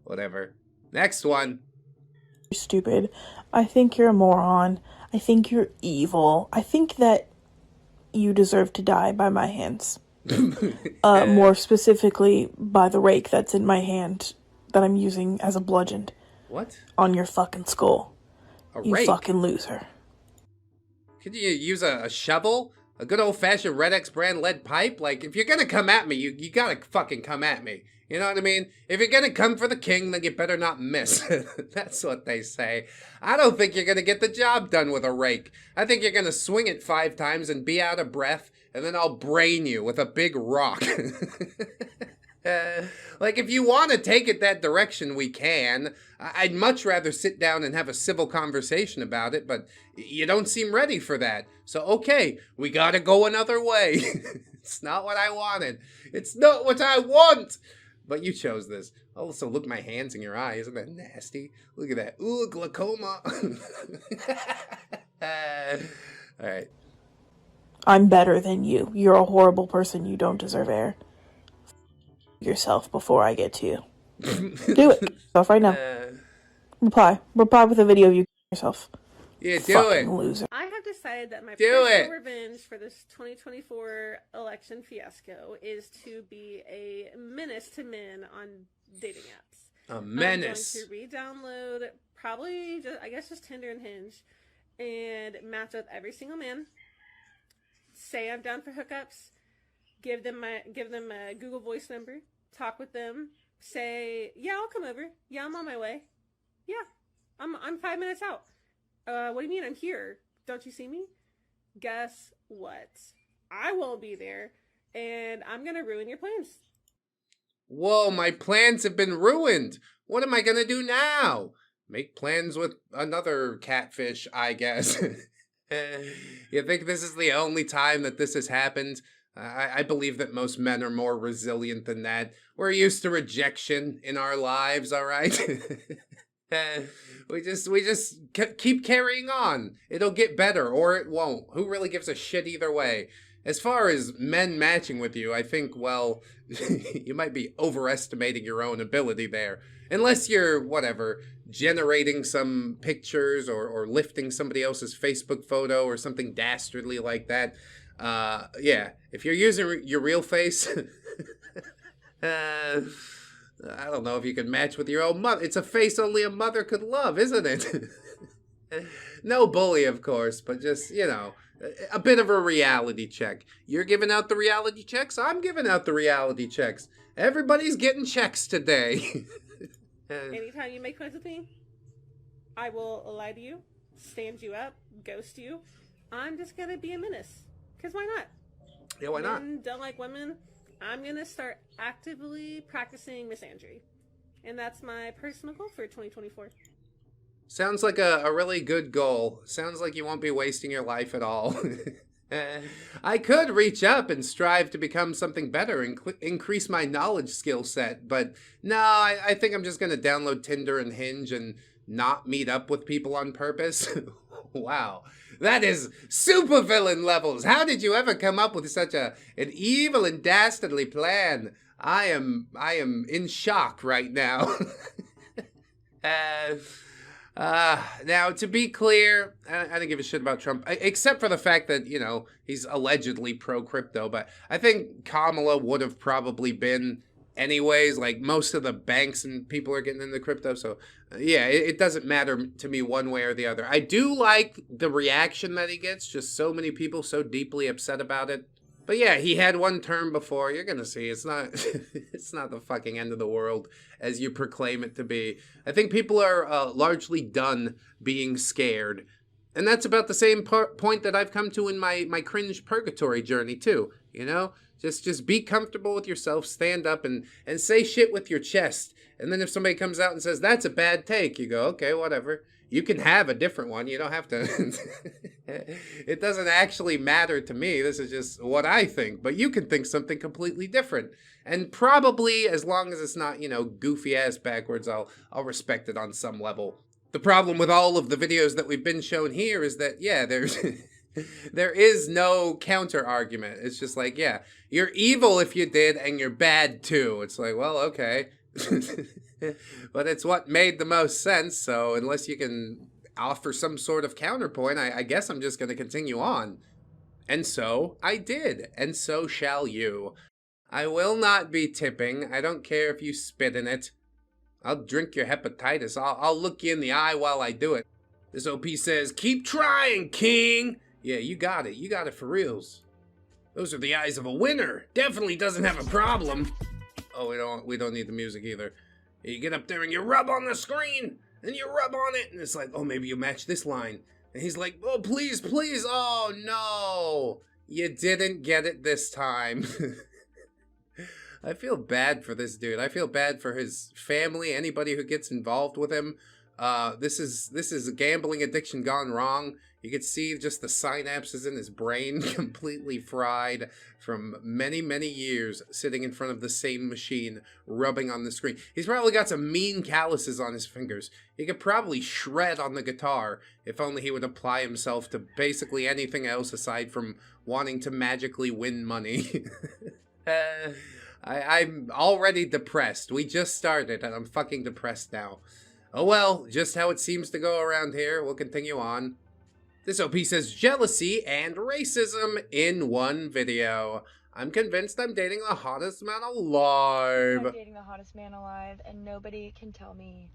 Whatever. Next one. You're stupid. I think you're a moron. I think you're evil. I think that you deserve to die by my hands. More specifically, by the rake that's in my hand that I'm using as a bludgeon. What? On your fucking skull. A You rake? fucking loser. Could you use a shovel? A good old-fashioned ReddX brand lead pipe? Like, if you're gonna come at me, you gotta fucking come at me. You know what I mean? If you're gonna come for the king, then you better not miss. That's what they say. I don't think you're gonna get the job done with a rake. I think you're gonna swing it 5 times and be out of breath, and then I'll brain you with a big rock. Like, if you want to take it that direction, we can. I'd much rather sit down and have a civil conversation about it, but you don't seem ready for that. So, okay, we gotta go another way. It's not what I wanted. It's not what I want. But you chose this. Also, look at my hands in your eye. Isn't that nasty? Look at that. Ooh, glaucoma. All right. I'm better than you. You're a horrible person. You don't deserve air. Yourself before I get to you. Do it. Yourself right now. Reply with a video of you yourself. Yeah, do Fucking it. Loser. I have decided that my Do personal it. revenge for this 2024 election fiasco is to be a menace to men on dating apps. A menace. I'm going to re-download probably just Tinder and Hinge and match with every single man. Say I'm down for hookups. Give them a Google Voice number. Talk with them. Say, yeah, I'll come over. Yeah, I'm on my way. Yeah, I'm 5 minutes out. What do you mean I'm here? Don't you see me? Guess what? I won't be there, and I'm gonna ruin your plans. Whoa, my plans have been ruined. What am I gonna do now? Make plans with another catfish, I guess. You think this is the only time that this has happened? I believe that most men are more resilient than that. We're used to rejection in our lives, all right? We just keep carrying on. It'll get better, or it won't. Who really gives a shit either way? As far as men matching with you, I think, well, you might be overestimating your own ability there. Unless you're, whatever, generating some pictures or lifting somebody else's Facebook photo or something dastardly like that. Yeah, if you're using your real face, I don't know if you can match with your own mother. It's a face only a mother could love, isn't it? No bully, of course, but just, you know, a bit of a reality check. You're giving out the reality checks, I'm giving out the reality checks. Everybody's getting checks today. Anytime you make friends with me, I will lie to you, stand you up, ghost you. I'm just gonna be a menace. Because why not? Yeah, why not? Men don't like women. I'm gonna start actively practicing misandry. And that's my personal goal for 2024. Sounds like a really good goal. Sounds like you won't be wasting your life at all. I could reach up and strive to become something better and increase my knowledge skill set, but no, I think I'm just going to download Tinder and Hinge and not meet up with people on purpose. Wow, that is supervillain levels. How did you ever come up with such an evil and dastardly plan? I am in shock right now. Now, to be clear, I don't give a shit about Trump, except for the fact that, you know, he's allegedly pro-crypto, but I think Kamala would have probably been anyways. Like, most of the banks and people are getting into crypto, so, yeah, it doesn't matter to me one way or the other. I do like the reaction that he gets, just so many people so deeply upset about it. But yeah, he had one term before. You're gonna see, it's not it's not the fucking end of the world as you proclaim it to be. I think people are largely done being scared. And that's about the same point that I've come to in my cringe purgatory journey too, you know? Just be comfortable with yourself, stand up and say shit with your chest. And then if somebody comes out and says, that's a bad take, you go, okay, whatever. You can have a different one. You don't have to. It doesn't actually matter to me. This is just what I think. But you can think something completely different. And probably, as long as it's not, you know, goofy ass backwards, I'll respect it on some level. The problem with all of the videos that we've been shown here is that, yeah, there is no counter argument. It's just like, yeah, you're evil if you did, and you're bad too. It's like, well, okay. But it's what made the most sense, so unless you can offer some sort of counterpoint, I guess I'm just going to continue on. And so I did, and so shall you. I will not be tipping. I don't care if you spit in it. I'll drink your hepatitis. I'll look you in the eye while I do it. This OP says, keep trying, king! Yeah, you got it. You got it for reals. Those are the eyes of a winner. Definitely doesn't have a problem. Oh, we don't need the music either. You get up there and you rub on the screen, and you rub on it, and it's like, oh, maybe you match this line. And he's like, oh, please, please. Oh, no. You didn't get it this time. I feel bad for this dude. I feel bad for his family, anybody who gets involved with him. This is a gambling addiction gone wrong. You can see just the synapses in his brain completely fried from many, many years sitting in front of the same machine, rubbing on the screen. He's probably got some mean calluses on his fingers. He could probably shred on the guitar if only he would apply himself to basically anything else aside from wanting to magically win money. I'm already depressed. We just started and I'm fucking depressed now. Oh well, just how it seems to go around here. We'll continue on. This OP says jealousy and racism in one video. I'm convinced I'm dating the hottest man alive. I'm dating the hottest man alive, and nobody can tell me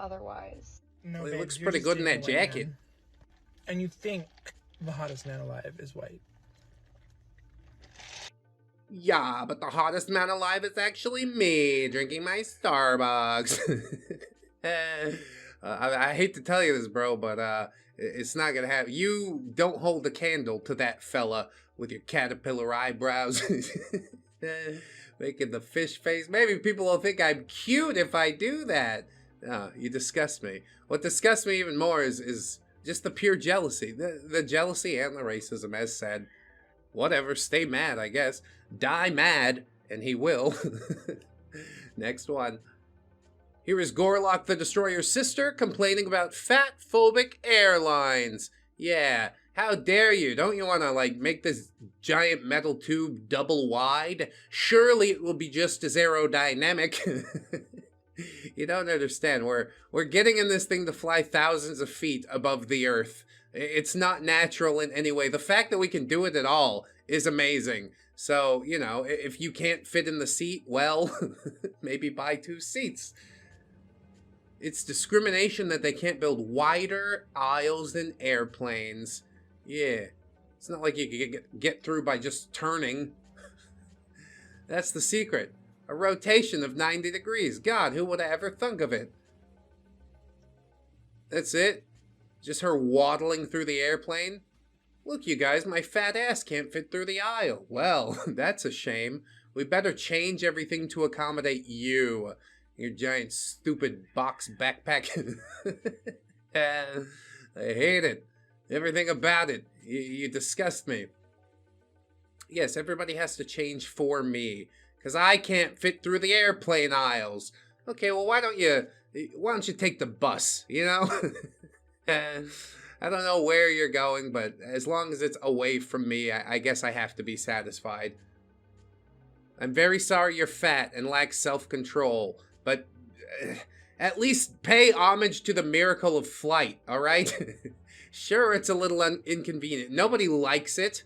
otherwise. No, Well, he babe, looks you're pretty just good in dating that a white jacket. man. And you think the hottest man alive is white. Yeah, but the hottest man alive is actually me, drinking my Starbucks. I hate to tell you this, bro, but it's not gonna happen. You don't hold the candle to that fella with your caterpillar eyebrows. Making the fish face. Maybe people will think I'm cute if I do that. No, you disgust me. What disgusts me even more is just the pure jealousy. The jealousy and the racism, as said. Whatever, stay mad, I guess. Die mad, and he will. Next one. Here is Gorlock the Destroyer's sister complaining about fat-phobic airlines. Yeah, how dare you? Don't you want to, like, make this giant metal tube double wide? Surely it will be just as aerodynamic. You don't understand. We're getting in this thing to fly thousands of feet above the earth. It's not natural in any way. The fact that we can do it at all is amazing. So, you know, if you can't fit in the seat, well, maybe buy 2 seats. It's discrimination that they can't build wider aisles than airplanes. Yeah. It's not like you can get through by just turning. That's the secret. A rotation of 90 degrees. God, who would have ever thunk of it? That's it? Just her waddling through the airplane? Look, you guys, my fat ass can't fit through the aisle. Well, that's a shame. We better change everything to accommodate you. Your giant, stupid box backpack. I hate it. Everything about it. You disgust me. Yes, everybody has to change for me. Because I can't fit through the airplane aisles. Okay, well, why don't you take the bus, you know? I don't know where you're going, but as long as it's away from me, I guess I have to be satisfied. I'm very sorry you're fat and lack self-control, but at least pay homage to the miracle of flight, alright? Sure, it's a little inconvenient. Nobody likes it.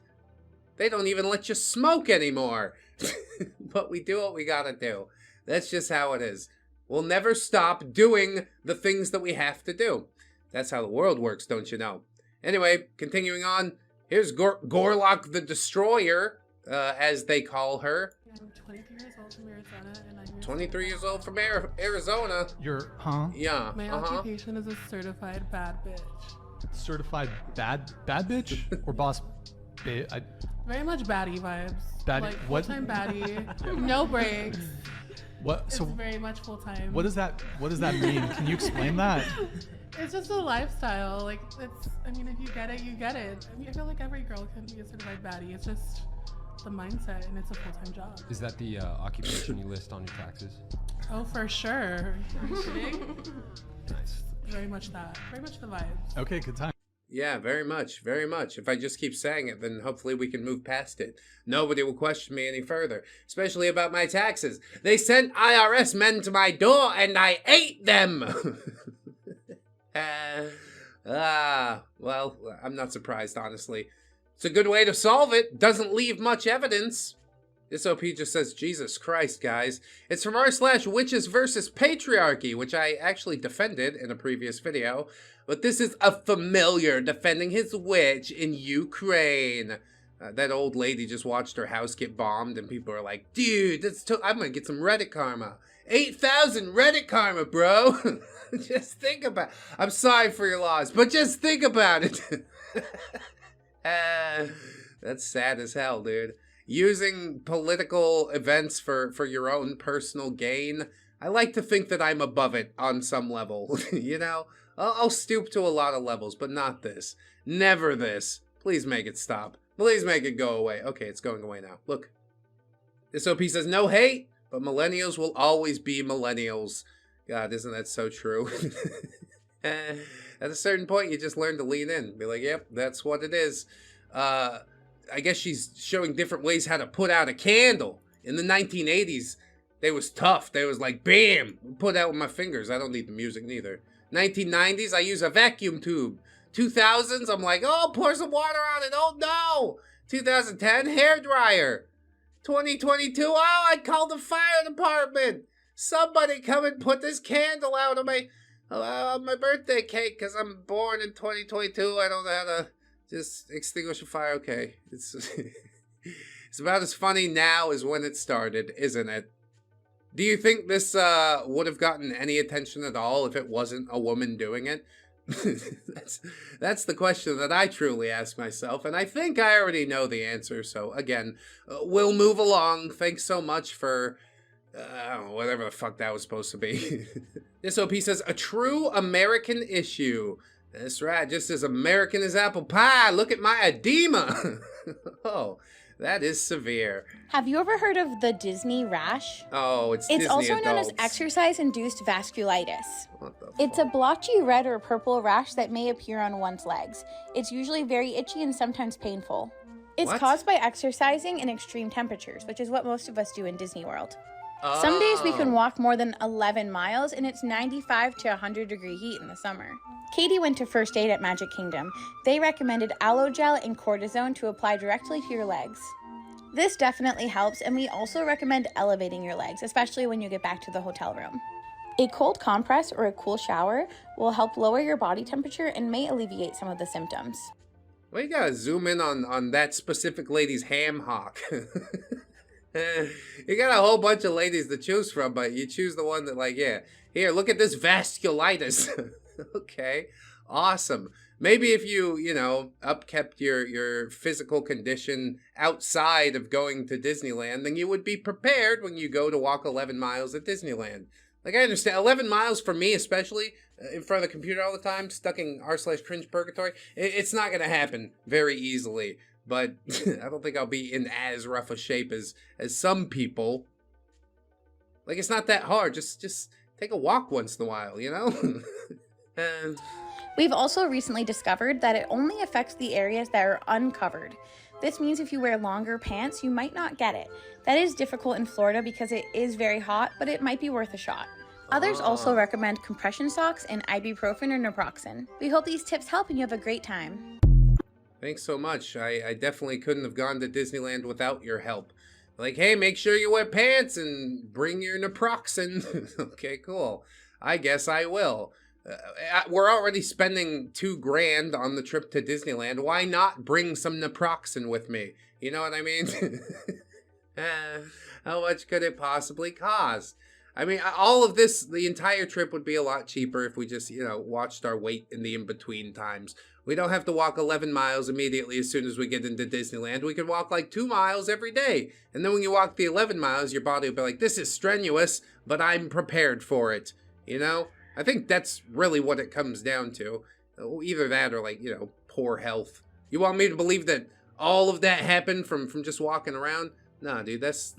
They don't even let you smoke anymore. But we do what we gotta do. That's just how it is. We'll never stop doing the things that we have to do. That's how the world works, don't you know? Anyway, continuing on. Here's Gorlock the Destroyer, as they call her. I'm 23 years old from Arizona, and I'm 23 years old from Arizona. You're, huh? Yeah. My occupation is a certified bad bitch. Certified bad bitch? Or boss bitch? Very much baddie vibes. Baddie? Like What? full-time baddie. No breaks. What? It's So very much full-time. what does that mean? Can you explain that? It's just a lifestyle. Like, I mean, if you get it, you get it. I mean, I feel like every girl can be a certified baddie. It's just the mindset, and it's a full-time job. Is that the occupation you list on your taxes? Oh, for sure. Are you kidding? Nice. Very much that. Very much the vibes. Okay, good time. Yeah, very much, very much. If I just keep saying it, then hopefully we can move past it. Nobody will question me any further, especially about my taxes. They sent IRS men to my door and I ate them! Well, I'm not surprised, honestly. It's a good way to solve it. Doesn't leave much evidence. This OP just says, Jesus Christ, guys. It's from r/witches versus patriarchy, which I actually defended in a previous video. But this is a familiar defending his witch in Ukraine. That old lady just watched her house get bombed, and people are like, dude, I'm gonna get some Reddit karma. 8,000 Reddit karma, bro. Just think about it. I'm sorry for your loss, but just think about it. That's sad as hell, dude. Using political events for your own personal gain. I like to think that I'm above it on some level. You know? I'll stoop to a lot of levels, but not this. Never this. Please make it stop. Please make it go away. Okay, it's going away now. Look. This OP says, no hate, but millennials will always be millennials. God, isn't that so true? At a certain point, you just learn to lean in. Be like, yep, that's what it is. I guess she's showing different ways how to put out a candle. In the 1980s, they was tough. They was like, bam, put out with my fingers. I don't need the music neither. 1990s, I use a vacuum tube. 2000s, I'm like, oh, pour some water on it. Oh, no. 2010, hair dryer. 2022, oh, I called the fire department. Somebody come and put this candle out on my birthday cake because I'm born in 2022. I don't know how to just extinguish a fire. Okay, it's about as funny now as when it started, isn't it? Do you think this would have gotten any attention at all if it wasn't a woman doing it? That's the question that I truly ask myself, and I think I already know the answer. So again, we'll move along. Thanks so much for I don't know, whatever the fuck that was supposed to be. This OP says, a true American issue. That's right, just as American as apple pie. Look at my edema. Oh, that is severe. Have you ever heard of the Disney rash? Oh, it's Disney also adults. known as exercise-induced vasculitis. What the It's a blotchy red or purple rash that may appear on one's legs. It's usually very itchy and sometimes painful. It's What? caused by exercising in extreme temperatures, which is what most of us do in Disney World. Some days we can walk more than 11 miles, and it's 95 to 100 degree heat in the summer. Katie went to first aid at Magic Kingdom. They recommended aloe gel and cortisone to apply directly to your legs. This definitely helps, and we also recommend elevating your legs, especially when you get back to the hotel room. A cold compress or a cool shower will help lower your body temperature and may alleviate some of the symptoms. Well, you gotta zoom in on that specific lady's ham hock. You got a whole bunch of ladies to choose from, but you choose the one that, like, yeah, here, look at this vasculitis. Okay, awesome. Maybe if you know, upkept your physical condition outside of going to Disneyland, then you would be prepared when you go to walk 11 miles at Disneyland. Like, I understand, 11 miles for me, especially, in front of the computer all the time, stuck in r/CringePurgatory, it's not going to happen very easily. But I don't think I'll be in as rough a shape as some people. Like, it's not that hard. Just take a walk once in a while, you know? We've also recently discovered that it only affects the areas that are uncovered. This means if you wear longer pants, you might not get it. That is difficult in Florida because it is very hot, but it might be worth a shot. Others also recommend compression socks and ibuprofen or naproxen. We hope these tips help and you have a great time. Thanks so much. I definitely couldn't have gone to Disneyland without your help. Like, hey, make sure you wear pants and bring your naproxen. Okay, cool. I guess I will. We're already spending $2,000 on the trip to Disneyland. Why not bring some naproxen with me? You know what I mean? How much could it possibly cost? I mean, all of this, the entire trip would be a lot cheaper if we just, you know, watched our weight in the in-between times. We don't have to walk 11 miles immediately as soon as we get into Disneyland. We could walk like 2 miles every day. And then when you walk the 11 miles, your body will be like, this is strenuous, but I'm prepared for it. You know? I think that's really what it comes down to. Either that or, like, you know, poor health. You want me to believe that all of that happened from just walking around? Nah, dude, that's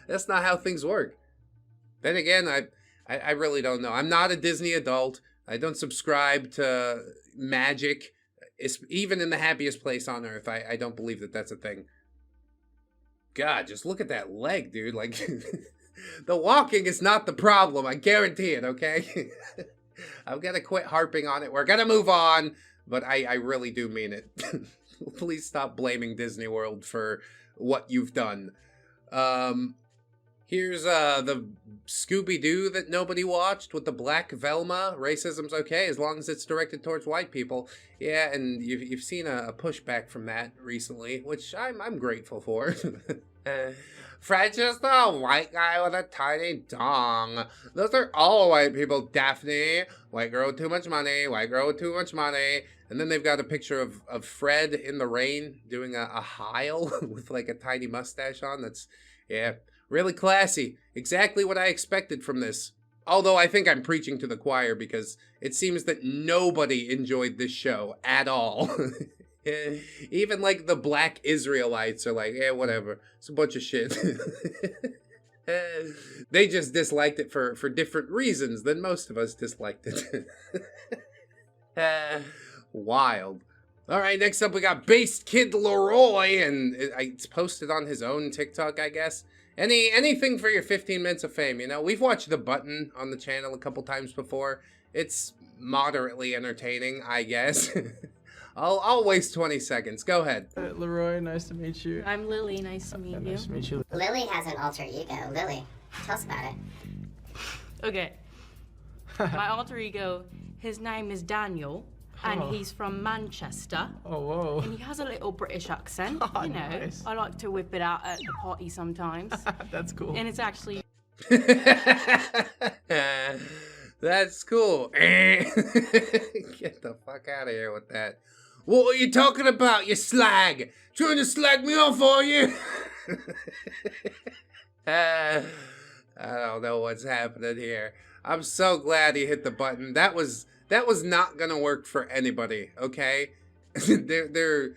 that's not how things work. Then again, I really don't know. I'm not a Disney adult. I don't subscribe to magic. It's, even in the happiest place on earth, I don't believe that that's a thing. God, just look at that leg, dude. Like, the walking is not the problem. I guarantee it, okay? I've got to quit harping on it. We're going to move on. But I really do mean it. Please stop blaming Disney World for what you've done. Here's the Scooby-Doo that nobody watched with the black Velma. Racism's okay as long as it's directed towards white people. Yeah, and you've seen a pushback from that recently, which I'm grateful for. Fred's just a white guy with a tiny dong. Those are all white people, Daphne. White girl with too much money, white girl with too much money. And then they've got a picture of Fred in the rain doing a heil with like a tiny mustache on. That's, yeah, really classy. Exactly what I expected from this. Although I think I'm preaching to the choir because it seems that nobody enjoyed this show at all. Even like the black Israelites are like, yeah, whatever. It's a bunch of shit. They just disliked it for different reasons than most of us disliked it. Wild. All right, next up we got Based Kid Leroy, and it's posted on his own TikTok, I guess. Anything for your 15 minutes of fame, you know? We've watched The Button on the channel a couple times before. It's moderately entertaining, I guess. I'll waste 20 seconds. Go ahead. Leroy, nice to meet you. I'm Lily, nice to meet you. Nice to meet you. Lily has an alter ego. Lily, tell us about it. Okay. My alter ego, his name is Daniel, and he's from Manchester. Oh, whoa. And he has a little British accent, you know. Nice. I like to whip it out at the party sometimes. That's cool. And it's actually... That's cool. Get the fuck out of here with that. What are you talking about, you slag? Trying to slag me off, are you? I don't know what's happening here. I'm so glad he hit the button. That was not gonna work for anybody, okay? There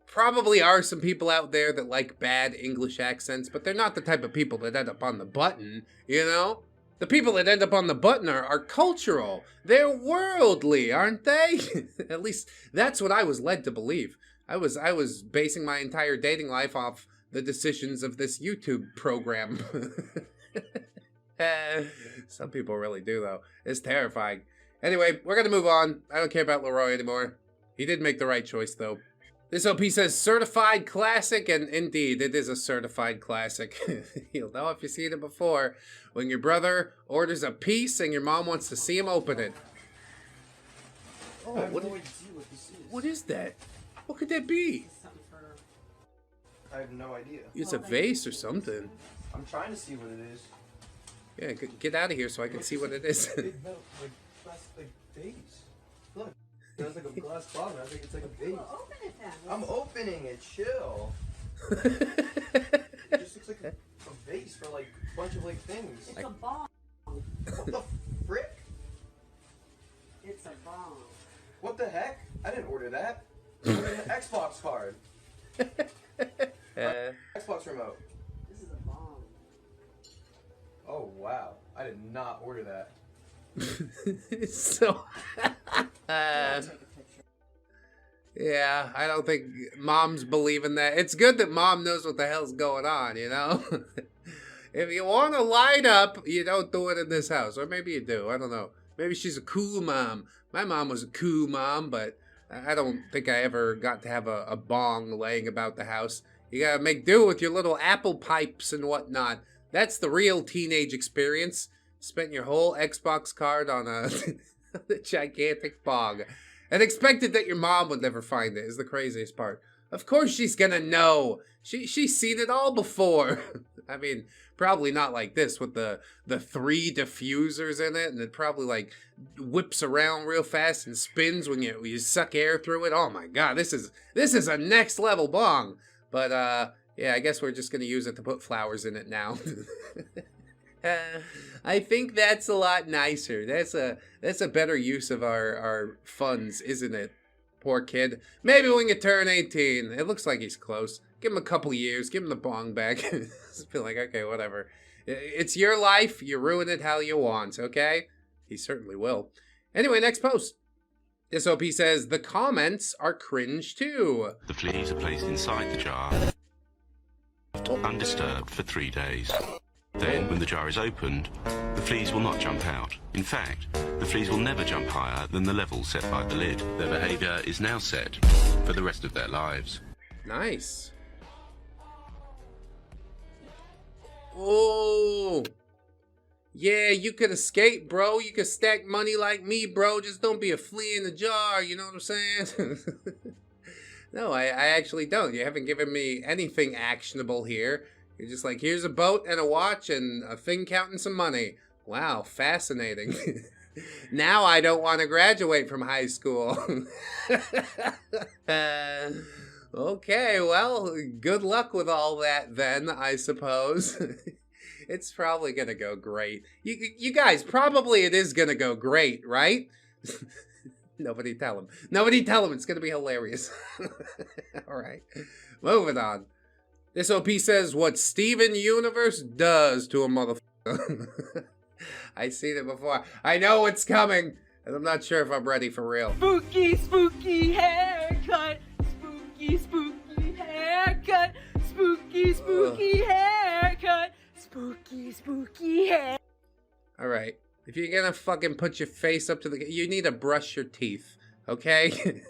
probably are some people out there that like bad English accents, but they're not the type of people that end up on the button, you know? The people that end up on the button are cultural. They're worldly, aren't they? At least that's what I was led to believe. I was basing my entire dating life off the decisions of this YouTube program. Some people really do, though. It's terrifying. Anyway, we're gonna move on. I don't care about Leroy anymore. He did make the right choice, though. This OP says certified classic, and indeed, it is a certified classic. You'll know if you've seen it before. When your brother orders a piece and your mom wants to see him open it. Oh, what is that? What could that be? I have no idea. It's a vase or something. I'm trying to see what it is. Yeah, get out of here so I can see what it is. Big metal, like plastic vase. Look, there's like a glass bottom. I think it's like a vase. Well, open it then. I'm opening it. Chill. It just looks like a vase for like a bunch of like things. It's a bomb. What the frick? It's a bomb. What the heck? I didn't order that. I ordered an Xbox card. Xbox remote. This is a bomb. Oh wow! I did not order that. So, yeah, I don't think moms believe in that. It's good that mom knows what the hell's going on, you know? If you want to light up, you don't do it in this house. Or maybe you do, I don't know. Maybe she's a cool mom. My mom was a cool mom, but I don't think I ever got to have a bong laying about the house. You gotta make do with your little apple pipes and whatnot. That's the real teenage experience. Spent your whole Xbox card on a gigantic bong. And expected that your mom would never find it is the craziest part. Of course she's gonna know. She's seen it all before. I mean, probably not like this with the 3 diffusers in it, and it probably like whips around real fast and spins when you suck air through it. Oh my god, this is a next level bong. But yeah, I guess we're just gonna use it to put flowers in it now. I think that's a lot nicer. That's a better use of our funds, isn't it? Poor kid. Maybe when you turn 18. It looks like he's close. Give him a couple years. Give him the bong back. Just feel like, okay, whatever. It's your life. You ruin it how you want, okay? He certainly will. Anyway, next post. This OP says, the comments are cringe too. The fleas are placed inside the jar, undisturbed for 3 days. Then, when the jar is opened, the fleas will not jump out. In fact, the fleas will never jump higher than the level set by the lid. Their behaviour is now set for the rest of their lives. Nice. Oh. Yeah, you could escape, bro. You could stack money like me, bro. Just don't be a flea in a jar, you know what I'm saying? No, I actually don't. You haven't given me anything actionable here. You're just like, here's a boat and a watch and a thing counting some money. Wow, fascinating. Now I don't want to graduate from high school. Okay, well, good luck with all that then, I suppose. It's probably gonna go great. You guys, probably it is gonna go great, right? Nobody tell him. Nobody tell him. It's gonna be hilarious. All right, moving on. This OP says what Steven Universe does to a motherfucker. I've seen it before. I know what's coming, and I'm not sure if I'm ready for real. Spooky, spooky haircut. Spooky, spooky haircut. Spooky, spooky haircut. Spooky, spooky hair. All right. If you're gonna fucking put your face up to the... You need to brush your teeth, okay?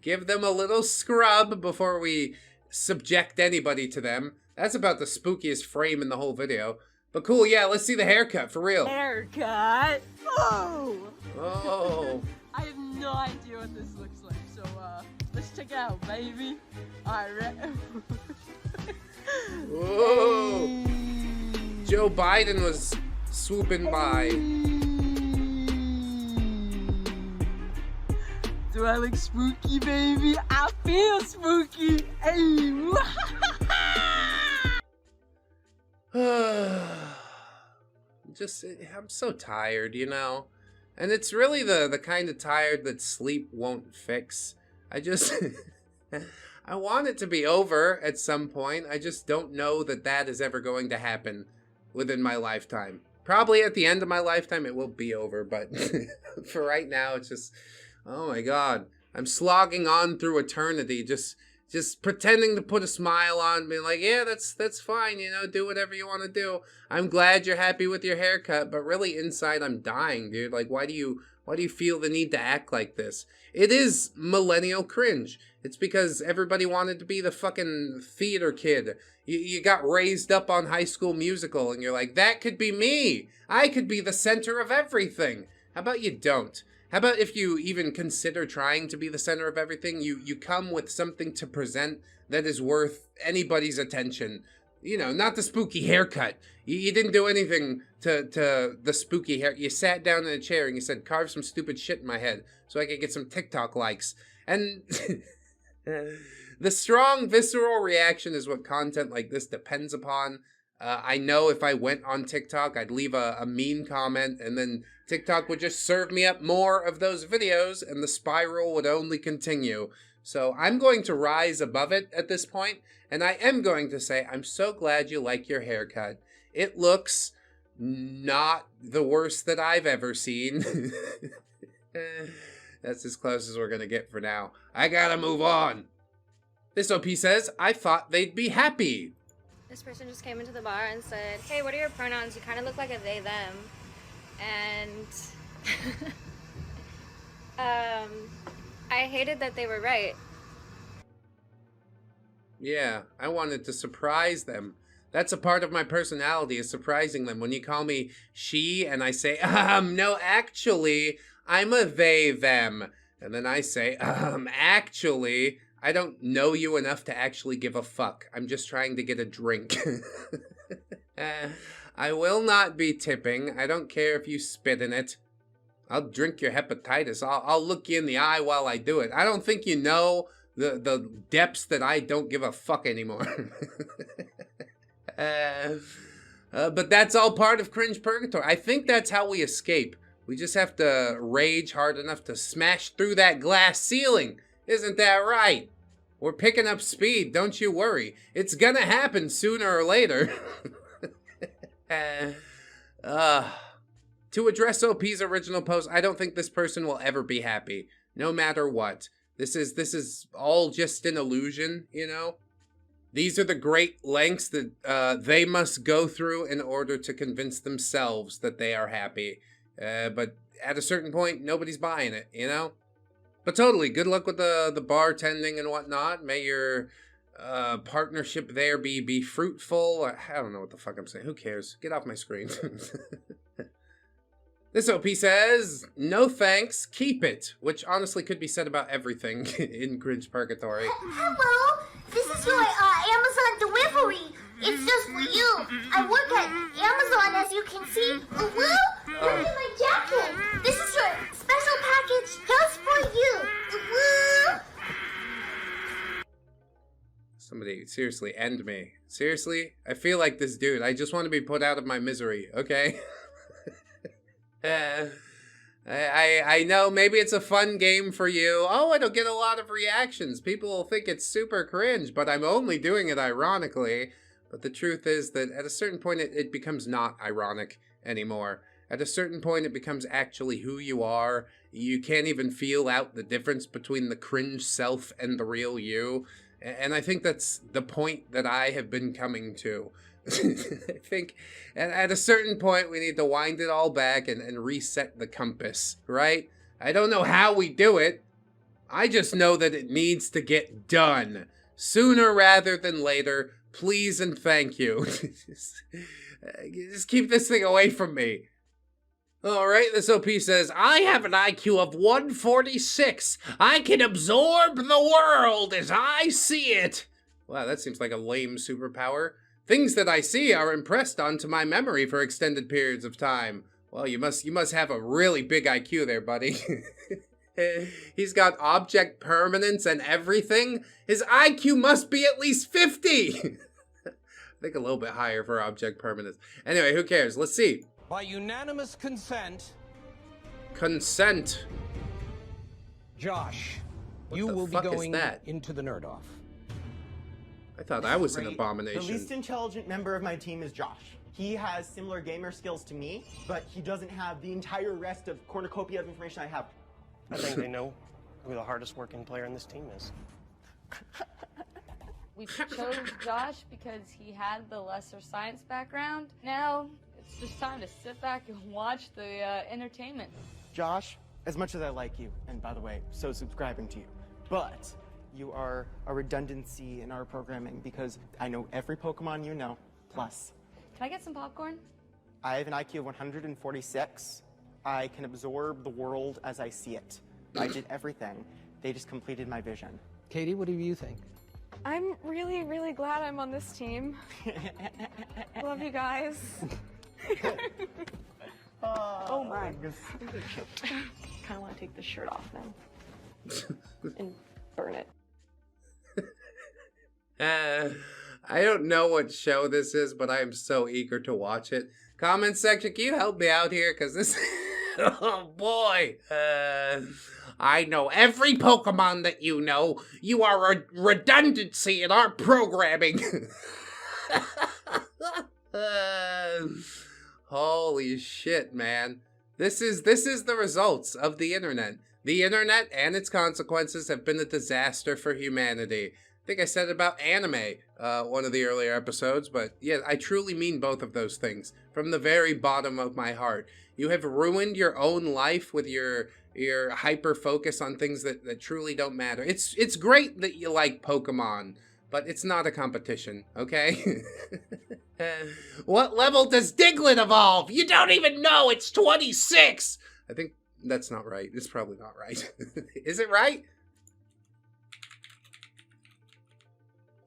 Give them a little scrub before we subject anybody to them. That's about the spookiest frame in the whole video. But cool, yeah, let's see the haircut, for real. Haircut. Oh! Oh. I have no idea what this looks like, so let's check it out, baby. Alright. Whoa. Joe Biden was swooping by. Do I look spooky, baby? I feel spooky. Hey. I'm so tired, you know? And it's really the kind of tired that sleep won't fix. I want it to be over at some point. I just don't know that is ever going to happen within my lifetime. Probably at the end of my lifetime it will be over, but for right now it's just, oh my god. I'm slogging on through eternity, just pretending to put a smile on, being like, yeah, that's fine, you know, do whatever you want to do. I'm glad you're happy with your haircut, but really inside I'm dying, dude. Like, why do you feel the need to act like this? It is millennial cringe. It's because everybody wanted to be the fucking theater kid. You got raised up on High School Musical, and you're like, that could be me. I could be the center of everything. How about you don't? How about if you even consider trying to be the center of everything, you come with something to present that is worth anybody's attention. You know, not the spooky haircut. You didn't do anything to the spooky hair. You sat down in a chair and you said, carve some stupid shit in my head so I could get some TikTok likes. And the strong visceral reaction is what content like this depends upon. I know if I went on TikTok, I'd leave a mean comment, and then TikTok would just serve me up more of those videos, and the spiral would only continue. So I'm going to rise above it at this point, and I am going to say, I'm so glad you like your haircut. It looks not the worst that I've ever seen. That's as close as we're going to get for now. I gotta move on. This OP says, I thought they'd be happy. This person just came into the bar and said, hey, what are your pronouns? You kind of look like a they, them. And I hated that they were right. Yeah, I wanted to surprise them. That's a part of my personality, is surprising them. When you call me she and I say, no, actually, I'm a they, them. And then I say, actually, I don't know you enough to actually give a fuck. I'm just trying to get a drink. I will not be tipping. I don't care if you spit in it. I'll drink your hepatitis. I'll look you in the eye while I do it. I don't think you know the depths that I don't give a fuck anymore. But that's all part of Cringe Purgatory. I think that's how we escape. We just have to rage hard enough to smash through that glass ceiling. Isn't that right? We're picking up speed, don't you worry. It's gonna happen sooner or later. To address OP's original post, I don't think this person will ever be happy, no matter what. This is all just an illusion, you know? These are the great lengths that they must go through in order to convince themselves that they are happy. But at a certain point, nobody's buying it, you know? But totally, good luck with the bartending and whatnot. May your partnership there be fruitful. I don't know what the fuck I'm saying. Who cares? Get off my screen. This OP says, no thanks, keep it. Which honestly could be said about everything in CringePurgatory. Hello, this is your Amazon delivery. It's just for you. I work at Amazon, as you can see. Look at my jacket. This is your special package just for you. Somebody, seriously, end me. Seriously? I feel like this dude. I just want to be put out of my misery, okay? I know maybe it's a fun game for you. Oh, it'll get a lot of reactions. People will think it's super cringe, but I'm only doing it ironically. But the truth is that at a certain point, it becomes not ironic anymore. At a certain point, it becomes actually who you are. You can't even feel out the difference between the cringe self and the real you. And I think that's the point that I have been coming to. I think at a certain point we need to wind it all back and reset the compass, right? I don't know how we do it. I just know that it needs to get done. Sooner rather than later. Please and thank you. Just keep this thing away from me. Alright, this OP says, I have an IQ of 146. I can absorb the world as I see it. Wow, that seems like a lame superpower. Things that I see are impressed onto my memory for extended periods of time. Well, you must have a really big IQ there, buddy. He's got object permanence and everything. His IQ must be at least 50. I think a little bit higher for object permanence. Anyway, who cares? Let's see. By unanimous consent. Consent. Josh, what you the will fuck be going is that? into the nerd off. I thought I was an abomination. The least intelligent member of my team is Josh. He has similar gamer skills to me, but he doesn't have the entire rest of cornucopia of information I have. I think they know who the hardest working player in this team is. We chose Josh because he had the lesser science background. Now, it's just time to sit back and watch the entertainment. Josh, as much as I like you, and by the way, so subscribing to you, but you are a redundancy in our programming because I know every Pokemon you know, plus. Can I get some popcorn? I have an IQ of 146. I can absorb the world as I see it. I did everything. They just completed my vision. Katie, what do you think? I'm really, really glad I'm on this team. Love you guys. Oh my. Kind of want to take this shirt off now and burn it. I don't know what show this is, but I am so eager to watch it. Comment section, can you help me out here? Because this... oh, boy. I know every Pokemon that you know. You are a redundancy in our programming. Holy shit, man. This is the results of the internet. The internet and its consequences have been a disaster for humanity. I think I said it about anime, one of the earlier episodes, but yeah, I truly mean both of those things from the very bottom of my heart. You have ruined your own life with your hyper focus on things that truly don't matter. It's great that you like Pokemon, but it's not a competition, okay? What level does Diglett evolve? You don't even know, it's 26! I think that's not right. It's probably not right. Is it right?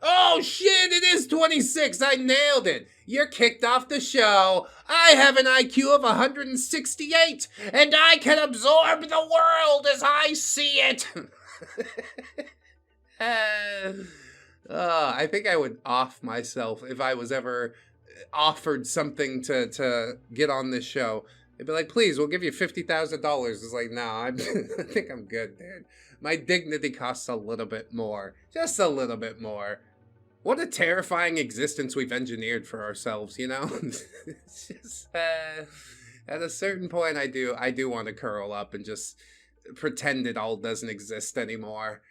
Oh shit, it is 26! I nailed it! You're kicked off the show. I have an IQ of 168, and I can absorb the world as I see it! I think I would off myself if I was ever offered something to get on this show. They'd be like, please, we'll give you $50,000. It's like, no, I think I'm good, dude. My dignity costs a little bit more. Just a little bit more. What a terrifying existence we've engineered for ourselves, you know? It's just, at a certain point, I do want to curl up and just pretend it all doesn't exist anymore.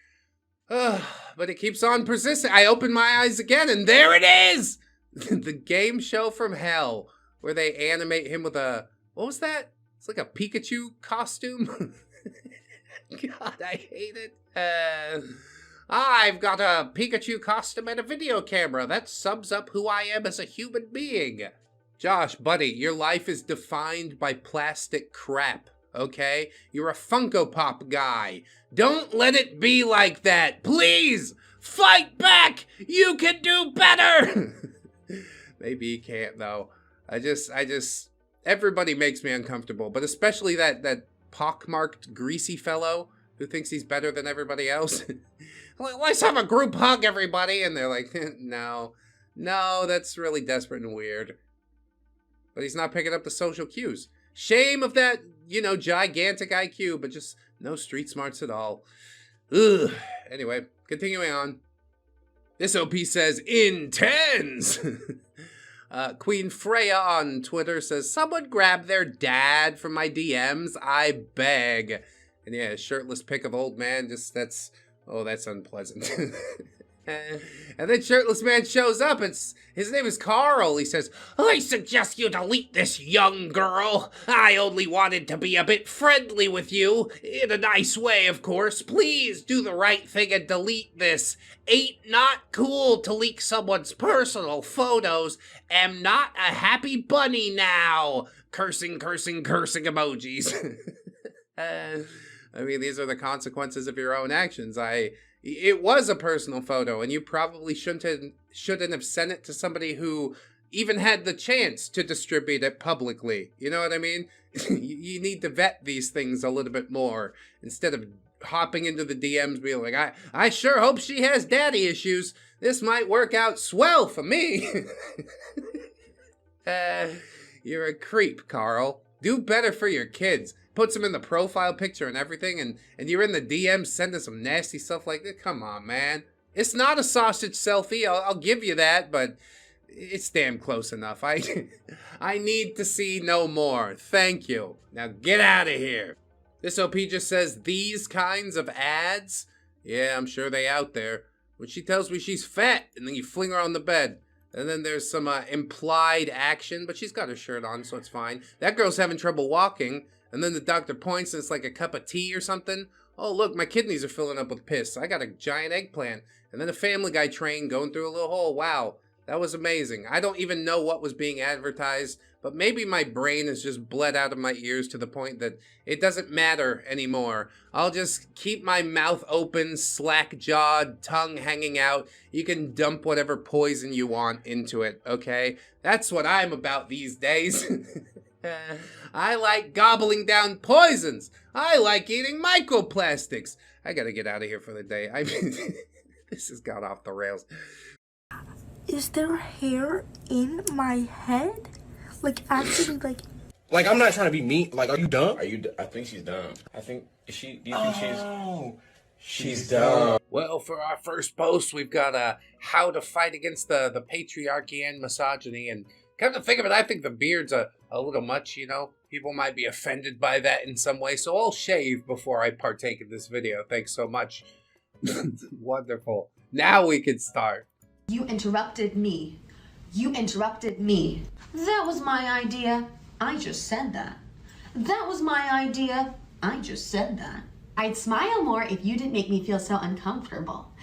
But it keeps on persisting. I open my eyes again, and there it is! The game show from hell, where they animate him with a... What was that? It's like a Pikachu costume? God, I hate it. I've got a Pikachu costume and a video camera. That sums up who I am as a human being. Josh, buddy, your life is defined by plastic crap, okay? You're a Funko Pop guy. Don't let it be like that. Please, fight back. You can do better. Maybe you can't, though. I just, everybody makes me uncomfortable, but especially that pockmarked, greasy fellow who thinks he's better than everybody else. Let's have a group hug, everybody. And they're like, no, that's really desperate and weird. But he's not picking up the social cues. Shame of that, gigantic IQ, but just no street smarts at all. Ugh. Anyway, continuing on. This OP says, intense! Queen Freya on Twitter says, someone grab their dad from my DMs, I beg. And yeah, a shirtless pic of old man, that's unpleasant. And then shirtless man shows up. His name is Carl. He says, I suggest you delete this, young girl. I only wanted to be a bit friendly with you. In a nice way, of course. Please do the right thing and delete this. Ain't not cool to leak someone's personal photos. Am not a happy bunny now. Cursing emojis. I mean, these are the consequences of your own actions. It was a personal photo, and you probably shouldn't have sent it to somebody who even had the chance to distribute it publicly. You know what I mean? You need to vet these things a little bit more instead of hopping into the DMs being like, I sure hope she has daddy issues. This might work out swell for me. You're a creep, Carl. Do better for your kids. Puts them in the profile picture and everything, and you're in the DMs sending some nasty stuff like that. Come on, man. It's not a sausage selfie, I'll give you that, but it's damn close enough. I need to see no more. Thank you. Now get out of here. This OP just says, these kinds of ads? Yeah, I'm sure they out there. When she tells me she's fat, and then you fling her on the bed. And then there's some implied action, but she's got her shirt on, so it's fine. That girl's having trouble walking. And then the doctor points and it's like a cup of tea or something. Oh, look, my kidneys are filling up with piss. I got a giant eggplant. And then a Family Guy train going through a little hole. Wow, that was amazing. I don't even know what was being advertised, but maybe my brain has just bled out of my ears to the point that it doesn't matter anymore. I'll just keep my mouth open, slack-jawed, tongue hanging out. You can dump whatever poison you want into it, okay? That's what I'm about these days. I like gobbling down poisons. I like eating microplastics. I gotta get out of here for the day. I mean, this has got off the rails. Is there hair in my head? Like, actually, like... Like, I'm not trying to be mean. Like, are you dumb? I think she's dumb. Do you think she's dumb. Well, for our first post, we've got how to fight against the patriarchy and misogyny. And come to think of it, I think the beard's a little much, People might be offended by that in some way, so I'll shave before I partake in this video. Thanks so much. Wonderful. Now we can start. You interrupted me. That was my idea. I just said that. That was my idea. I just said that. I'd smile more if you didn't make me feel so uncomfortable.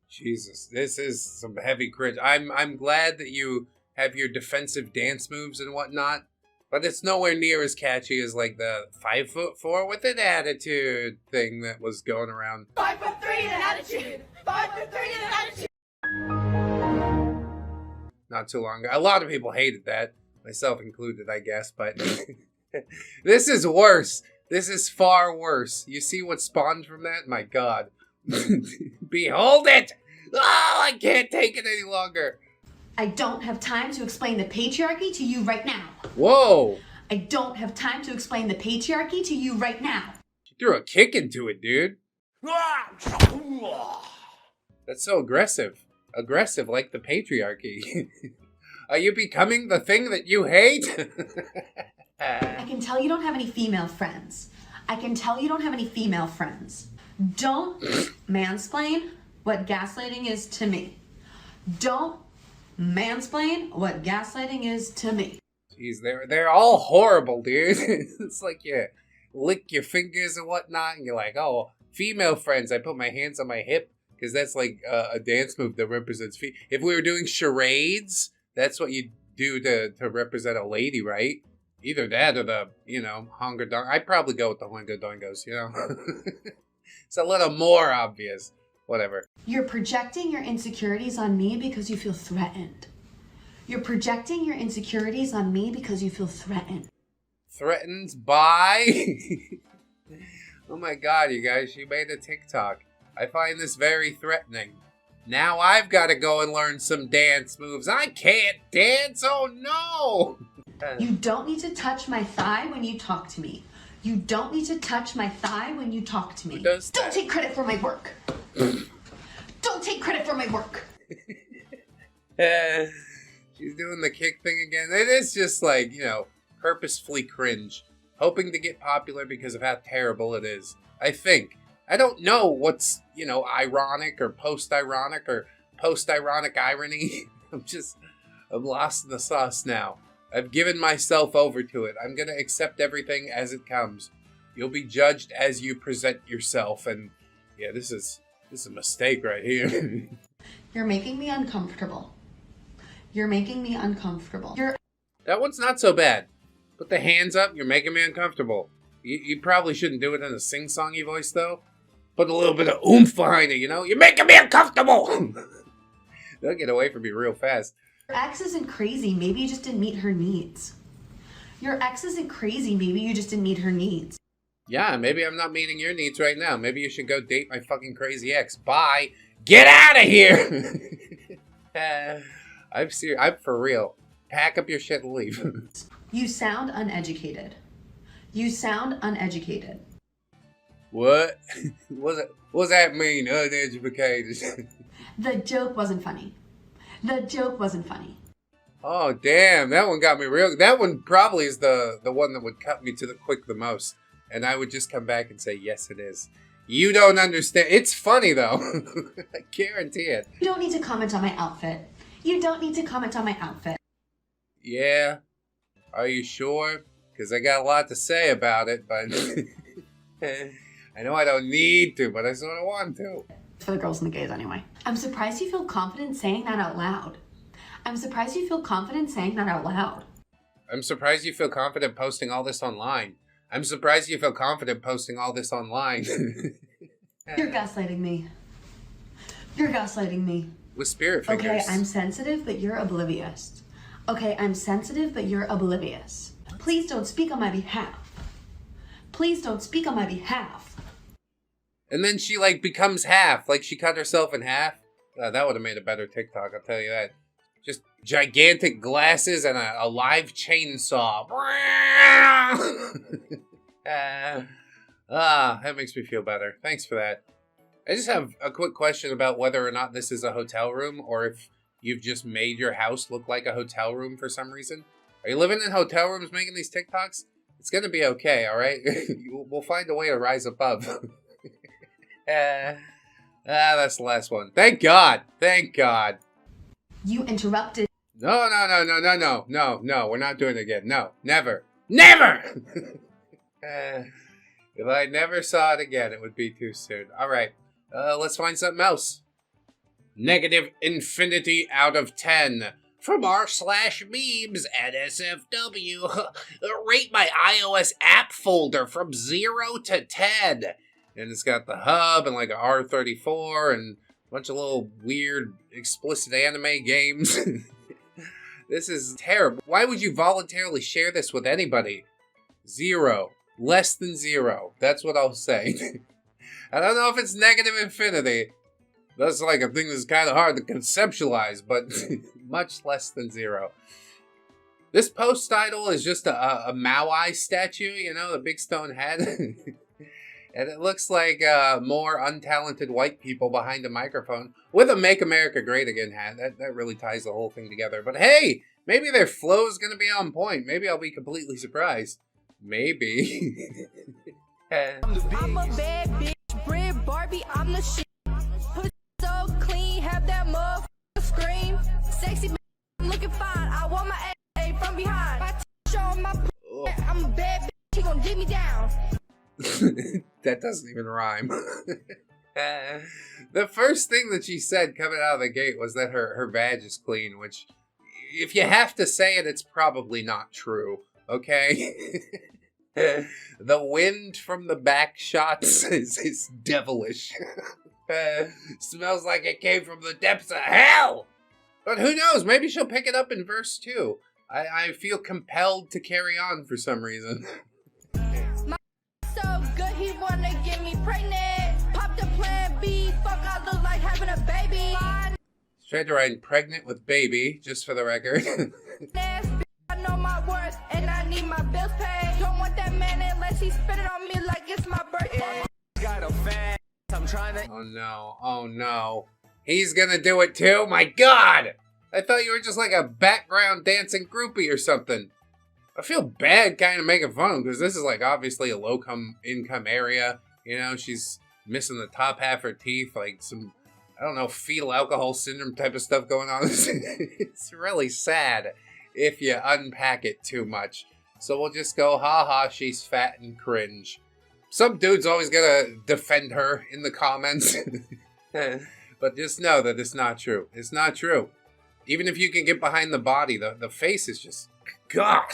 Jesus, this is some heavy cringe. I'm glad that you have your defensive dance moves and whatnot, but it's nowhere near as catchy as like the 5'4" with an attitude thing that was going around. 5'3" and an attitude. 5'3" and an attitude. Not too long ago. A lot of people hated that, myself included, I guess, but this is worse. This is far worse. You see what spawned from that? My God. Behold it! Oh, I can't take it any longer. I don't have time to explain the patriarchy to you right now. Whoa! I don't have time to explain the patriarchy to you right now. You threw a kick into it, dude. That's so aggressive. Aggressive like the patriarchy. Are you becoming the thing that you hate? I can tell you don't have any female friends. Don't mansplain what gaslighting is to me. Jeez, they're all horrible, dude. It's like, yeah, lick your fingers and whatnot, and you're like, oh, female friends, I put my hands on my hip, because that's like a dance move that represents feet. If we were doing charades, that's what you do to represent a lady, right? Either that or the, honga dong. I'd probably go with the honga dongos, It's a little more obvious. Whatever. You're projecting your insecurities on me because you feel threatened. You're projecting your insecurities on me because you feel threatened. Threatened by... Oh my god, you guys, she made a TikTok. I find this very threatening. Now I've got to go and learn some dance moves. I can't dance, oh no! You don't need to touch my thigh when you talk to me. You don't need to touch my thigh when you talk to me. Don't take credit for my work. Don't take credit for my work. She's doing the kick thing again. It is just like, purposefully cringe. Hoping to get popular because of how terrible it is. I think. I don't know what's, ironic or post-ironic or post-ironic irony. I'm lost in the sauce now. I've given myself over to it. I'm going to accept everything as it comes. You'll be judged as you present yourself. And yeah, this is a mistake right here. You're making me uncomfortable. You're making me uncomfortable. That one's not so bad. Put the hands up. You're making me uncomfortable. You probably shouldn't do it in a sing-songy voice, though. Put a little bit of oomph behind it, You're making me uncomfortable! They'll get away from me real fast. Your ex isn't crazy. Maybe you just didn't meet her needs. Your ex isn't crazy. Maybe you just didn't meet her needs. Yeah, maybe I'm not meeting your needs right now. Maybe you should go date my fucking crazy ex. Bye! Get out of here! I'm serious. I'm for real. Pack up your shit and leave. You sound uneducated. You sound uneducated. What? What's that mean, uneducated? The joke wasn't funny. The joke wasn't funny. Oh, damn. That one got me real. That one probably is the one that would cut me to the quick the most. And I would just come back and say, yes, it is. You don't understand. It's funny, though. I guarantee it. You don't need to comment on my outfit. You don't need to comment on my outfit. Yeah. Are you sure? Because I got a lot to say about it, but I know I don't need to, but I sort of want to. For the girls and the gays anyway. I'm surprised you feel confident saying that out loud. I'm surprised you feel confident saying that out loud. I'm surprised you feel confident posting all this online. I'm surprised you feel confident posting all this online. You're gaslighting me. You're gaslighting me. With spirit fingers. Okay, I'm sensitive, but you're oblivious. Okay, I'm sensitive, but you're oblivious. Please don't speak on my behalf. Please don't speak on my behalf. And then she, becomes half. Like, she cut herself in half. That would have made a better TikTok, I'll tell you that. Just gigantic glasses and a live chainsaw. That makes me feel better. Thanks for that. I just have a quick question about whether or not this is a hotel room or if you've just made your house look like a hotel room for some reason. Are you living in hotel rooms making these TikToks? It's gonna be okay, alright? We'll find a way to rise above. That's the last one. Thank God! Thank God! You interrupted. No, we're not doing it again. No, never. Never! If I never saw it again, it would be too soon. Alright, let's find something else. Negative infinity out of 10. From r/memes at SFW. Rate my iOS app folder from 0 to 10. And it's got the hub and like a R34 and a bunch of little weird explicit anime games. This is terrible. Why would you voluntarily share this with anybody? 0. Less than 0. That's what I'll say. I don't know if it's negative infinity. That's like a thing that's kind of hard to conceptualize, but much less than 0. This post title is just a Maui statue, the big stone head. And it looks like more untalented white people behind a microphone with a Make America Great Again hat. That really ties the whole thing together. But hey, maybe their flow is going to be on point. Maybe I'll be completely surprised. Maybe. I'm a bad bitch, Brit Barbie, I'm the shit. Put so clean, have that motherfucker scream. Sexy bitch, I'm looking fine. I want my ass from behind. If I show my I'm a bad bitch, he gon' get me down. That doesn't even rhyme. The first thing that she said coming out of the gate was that her vag is clean, which, if you have to say it, it's probably not true, okay? The wind from the back shots is devilish. Smells like it came from the depths of hell! But who knows, maybe she'll pick it up in verse 2. I feel compelled to carry on for some reason. So good, he wanna get me pregnant. Pop the plan B, fuck, I look like having a baby. She tried to write pregnant with baby, just for the record. I know my worth, and I need my bills paid. Don't want that man unless he spit it on me like it's my birthday. Got a fan. I'm trying to. Oh no, oh no. He's gonna do it too? My god! I thought you were just like a background dancing groupie or something. I feel bad kind of making fun of him, because this is like obviously a low income area. You know, she's missing the top half of her teeth, like some, I don't know, fetal alcohol syndrome type of stuff going on. It's really sad if you unpack it too much. So we'll just go, haha, she's fat and cringe. Some dude's always gonna defend her in the comments. But just know that it's not true. It's not true. Even if you can get behind the body, the face is just, God.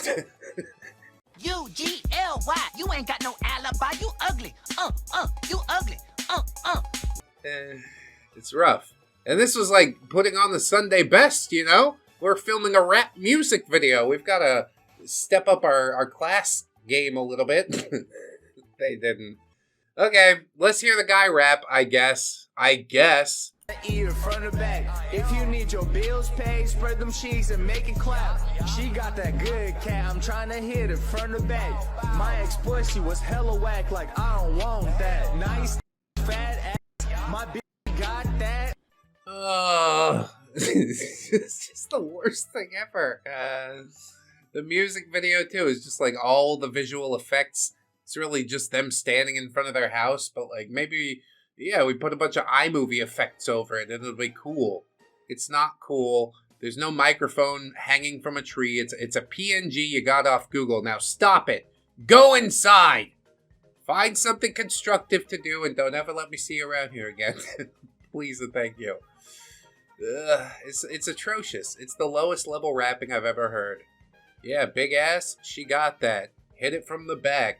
U-G-L-Y, you ain't got no alibi, you ugly. You ugly. It's rough. And this was like putting on the Sunday best, you know? We're filming a rap music video. We've got to step up our class game a little bit. They didn't. Okay, let's hear the guy rap, I guess. Eat it from the back. If you need your bills paid, spread them cheeks and make it clap. She got that good cat, I'm trying to hit it from the back. My ex-pussy was hella whack, like I don't want that. Nice fat ass, my bitch got that. It's just the worst thing ever. The music video, too, is just like all the visual effects. It's really just them standing in front of their house, but like maybe... yeah, we put a bunch of iMovie effects over it and it'll be cool. It's not cool. There's no microphone hanging from a tree. It's a PNG you got off Google. Now stop it. Go inside. Find something constructive to do and don't ever let me see you around here again. Please and thank you. It's atrocious. It's the lowest level rapping I've ever heard. Yeah, big ass, she got that. Hit it from the back.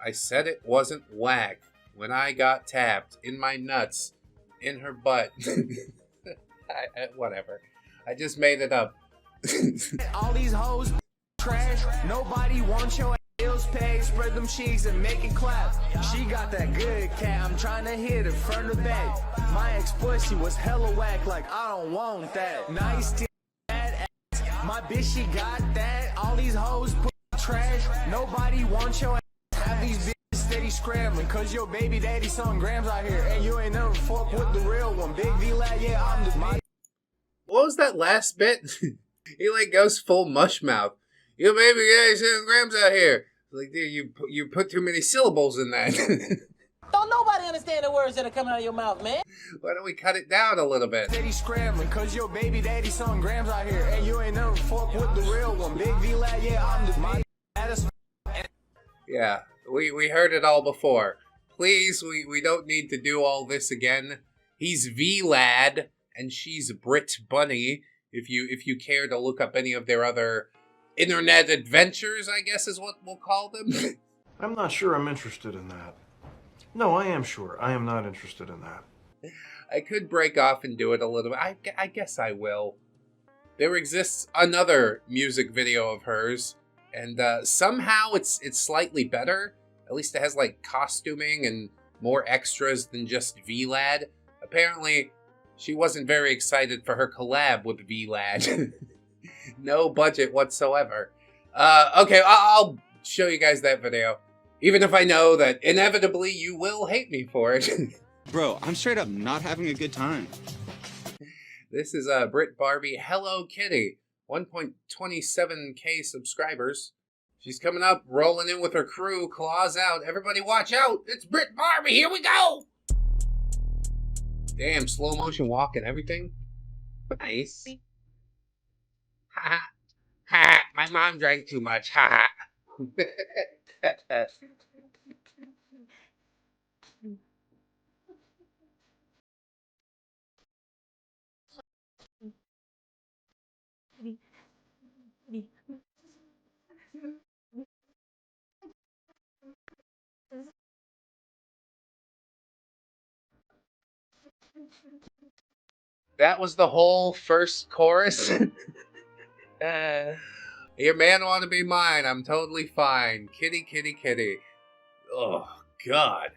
I said it wasn't whack. When I got tapped in my nuts, in her butt. Whatever. I just made it up. All these hoes trash. Nobody wants your bills paid. Spread them cheeks and make it clap. She got that good cat. I'm trying to hit it from the back. My ex-pussy was hella whack. Like I don't want that. Nice fat ass. My bitch, she got that. All these hoes put trash. Nobody wants your ass. Have these bitches steady scrambling, cause your baby daddy selling grams out here, and you ain't never fuck with the real one. Big V-Lad, yeah, I'm the my. What was that last bit? He like goes full mush mouth. Your baby daddy selling grams out here. Like, dude, you put too many syllables in that. Don't nobody understand the words that are coming out of your mouth, man. Why don't we cut it down a little bit? Steady scrambling, cause your baby daddy selling grams out here, and you ain't never fuck with the real one. Big V-Lad, yeah, I'm the my. Yeah. We heard it all before. Please, we don't need to do all this again. He's V-Lad, and she's Brit Bunny. If you care to look up any of their other internet adventures, I guess is what we'll call them. I'm not sure I'm interested in that. No, I am sure. I am not interested in that. I could break off and do it a little bit. I guess I will. There exists another music video of hers, and somehow it's slightly better. At least it has like costuming and more extras than just V-Lad. Apparently, she wasn't very excited for her collab with V-Lad. No budget whatsoever. Okay, I'll show you guys that video. Even if I know that inevitably you will hate me for it. Bro, I'm straight up not having a good time. This is Brit Barbie Hello Kitty. 1.27k subscribers. She's coming up, rolling in with her crew, claws out. Everybody watch out! It's Brit Barbie, here we go! Damn, slow motion walk and everything. Nice. Ha ha. Ha, my mom drank too much. Ha ha. That was the whole first chorus. Your man want to be mine. I'm totally fine. Kitty, kitty, kitty. Oh, God.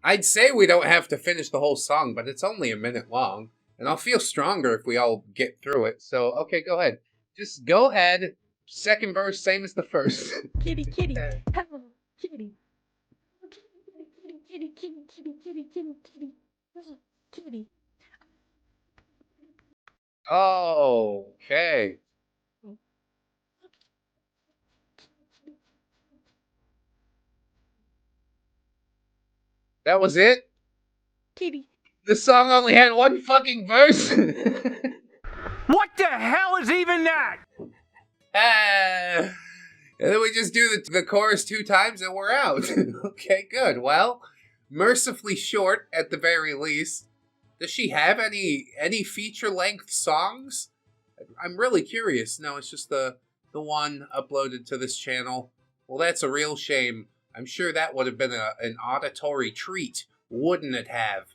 I'd say we don't have to finish the whole song, but it's only a minute long. And I'll feel stronger if we all get through it. So, okay, go ahead. Just go ahead. Second verse, same as the first. Kitty, kitty. Hello, kitty. Kitty, kitty, kitty, kitty, kitty, kitty, kitty. Kitty. Oh, okay. That was it? Kitty. The song only had one fucking verse? What the hell is even that? And then we just do the chorus 2 times and we're out. Okay, good. Well, mercifully short at the very least. Does she have any feature-length songs? I'm really curious. No, it's just the one uploaded to this channel. Well, that's a real shame. I'm sure that would have been an auditory treat, wouldn't it have?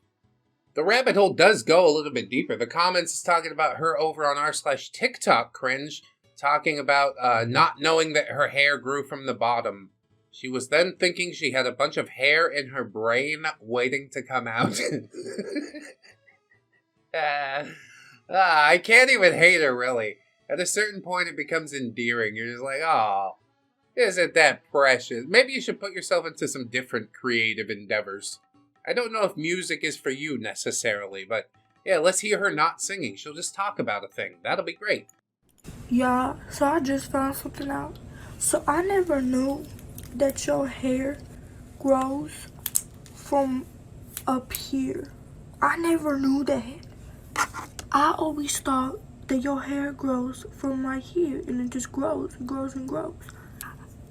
The rabbit hole does go a little bit deeper. The comments is talking about her over on r/TikTok cringe, talking about not knowing that her hair grew from the bottom. She was then thinking she had a bunch of hair in her brain waiting to come out. I can't even hate her, really. At a certain point, it becomes endearing. You're just like, oh, isn't that precious? Maybe you should put yourself into some different creative endeavors. I don't know if music is for you necessarily, but yeah, let's hear her not singing. She'll just talk about a thing. That'll be great. Yeah, so I just found something out. So I never knew that your hair grows from up here. I never knew that. I always thought that your hair grows from right here and it just grows and grows and grows.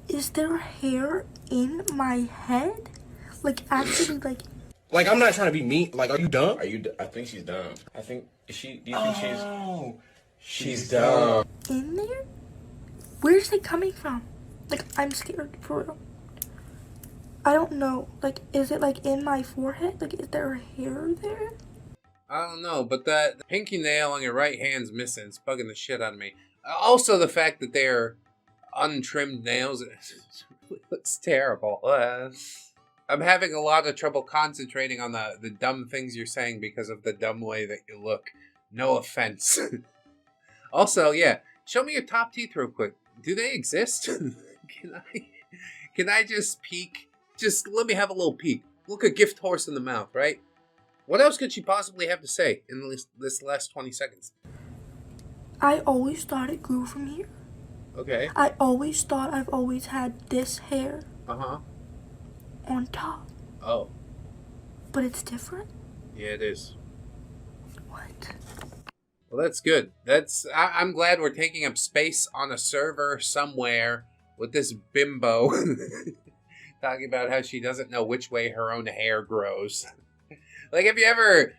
Is there hair in my head? Like actually Like, I'm not trying to be mean. Like, are you dumb? I think she's dumb. I think, is she, do you think She's dumb. in there? Where's it coming from? Like, I'm scared for real. I don't know. Like, is it like in my forehead? Like, is there hair there? I don't know, but the pinky nail on your right hand's missing. It's bugging the shit out of me. Also, the fact that they're untrimmed nails, it really looks terrible. I'm having a lot of trouble concentrating on the dumb things you're saying because of the dumb way that you look. No offense. Also, yeah, show me your top teeth real quick. Do they exist? Can I just peek? Just let me have a little peek. Look a gift horse in the mouth, right? What else could she possibly have to say in this last 20 seconds? I always thought it grew from here. Okay. I always thought I've always had this hair Uh-huh. on top. Oh. But it's different? Yeah, it is. What? Well, that's good. I'm glad we're taking up space on a server somewhere with this bimbo talking about how she doesn't know which way her own hair grows. Like, have you ever,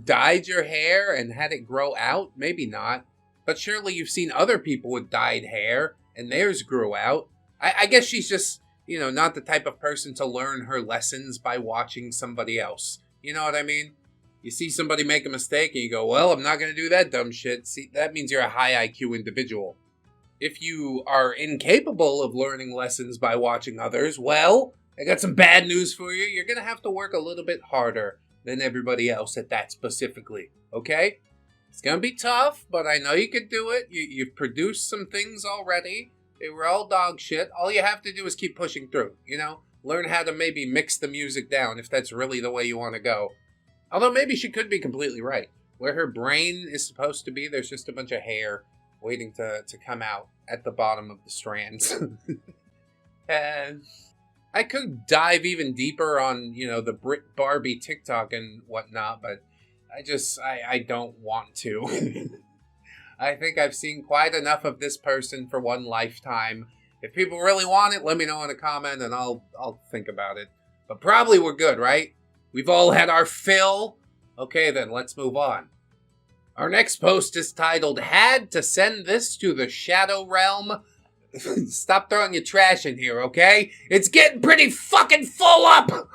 dyed your hair and had it grow out? Maybe not. But surely you've seen other people with dyed hair and theirs grew out. I guess she's just, not the type of person to learn her lessons by watching somebody else. You know what I mean? You see somebody make a mistake and you go, well, I'm not going to do that dumb shit. See, that means you're a high IQ individual. If you are incapable of learning lessons by watching others, well, I got some bad news for you. You're going to have to work a little bit harder than everybody else at that specifically, okay? It's going to be tough, but I know you can do it. You've produced some things already. They were all dog shit. All you have to do is keep pushing through, Learn how to maybe mix the music down if that's really the way you want to go. Although maybe she could be completely right. Where her brain is supposed to be, there's just a bunch of hair waiting to come out at the bottom of the strands. And I could dive even deeper on, the Brit Barbie TikTok and whatnot, but I don't want to. I think I've seen quite enough of this person for one lifetime. If people really want it, let me know in a comment and I'll think about it. But probably we're good, right? We've all had our fill. Okay, then let's move on. Our next post is titled, Had to Send This to the Shadow Realm. Stop throwing your trash in here, okay? It's getting pretty fucking full up!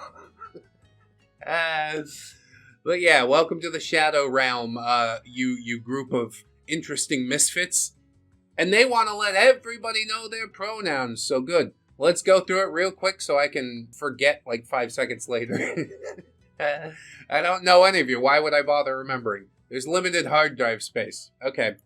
But yeah, welcome to the Shadow Realm, you group of interesting misfits. And they want to let everybody know their pronouns, so good. Let's go through it real quick so I can forget like 5 seconds later. I don't know any of you. Why would I bother remembering? There's limited hard drive space. Okay.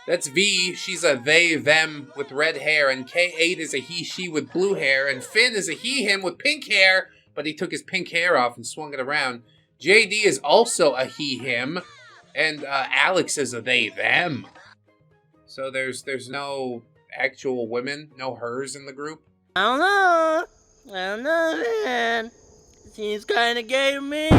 That's V. She's a they, them with red hair. And K8 is a he, she with blue hair. And Finn is a he, him with pink hair. But he took his pink hair off and swung it around. JD is also a he, him. And Alex is a they, them. So there's no actual women, no hers in the group. I don't know, man. Seems kinda gay to me.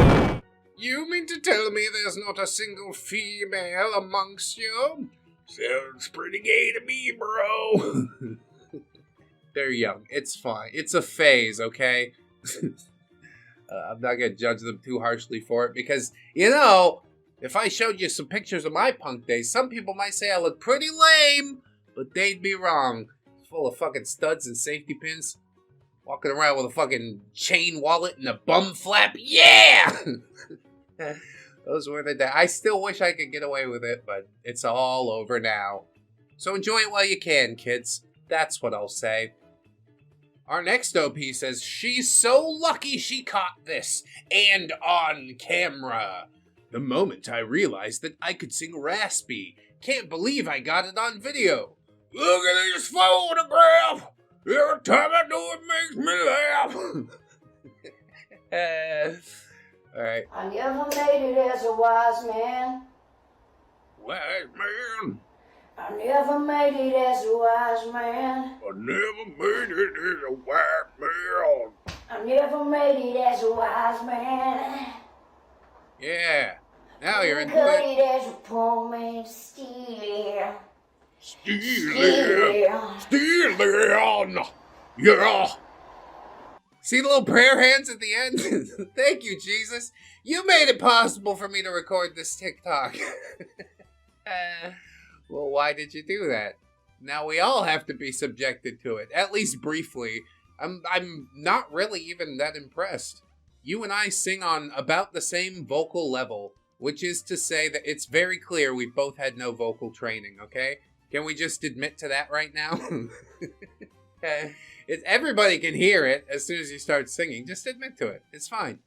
You mean to tell me there's not a single female amongst you? Sounds pretty gay to me, bro. They're young. It's fine. It's a phase, okay? I'm not gonna judge them too harshly for it because, you know, if I showed you some pictures of my punk days, some people might say I look pretty lame, but they'd be wrong. Full of fucking studs and safety pins. Walking around with a fucking chain wallet and a bum flap. Yeah! Those were the days. I still wish I could get away with it, but it's all over now. So enjoy it while you can, kids. That's what I'll say. Our next OP says, she's so lucky she caught this, and on camera. The moment I realized that I could sing raspy. Can't believe I got it on video. Look at this photograph! Every time I do it makes me laugh. Alright. I never made it as a wise man. Wise man? I never made it as a wise man. I never made it as a wise man. I never made it as a wise man. Yeah. Now you're in cut it as a poor man steal. Steal. Yeah. See the little prayer hands at the end? Thank you, Jesus. You made it possible for me to record this TikTok. Well, why did you do that? Now we all have to be subjected to it, at least briefly. I'm not really even that impressed. You and I sing on about the same vocal level, which is to say that it's very clear we both had no vocal training, okay? Can we just admit to that right now? Everybody can hear it as soon as you start singing. Just admit to it. It's fine.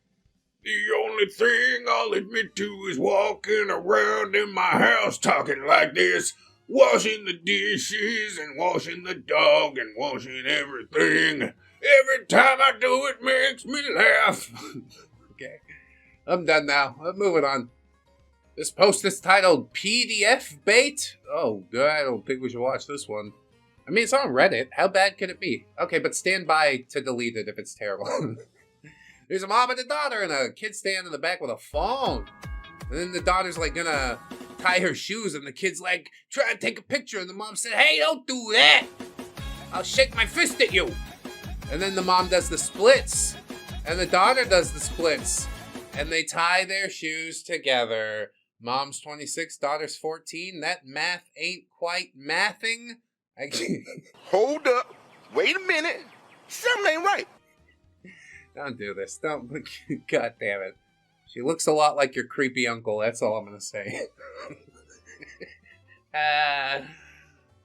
The only thing I'll admit to is walking around in my house talking like this. Washing the dishes and washing the dog and washing everything. Every time I do it makes me laugh. Okay. I'm done now. I'm moving on. This post is titled PDF Bait. Oh, good. I don't think we should watch this one. I mean, it's on Reddit. How bad could it be? Okay, but stand by to delete it if it's terrible. There's a mom and a daughter and a kid standing in the back with a phone. And then the daughter's like gonna tie her shoes and the kid's like, try to take a picture. And the mom said, hey, don't do that. I'll shake my fist at you. And then the mom does the splits. And the daughter does the splits. And they tie their shoes together. Mom's 26, daughter's 14. That math ain't quite mathing. Hold up. Wait a minute. Something ain't right. Don't do this. Don't. God damn it. She looks a lot like your creepy uncle. That's all I'm going to say.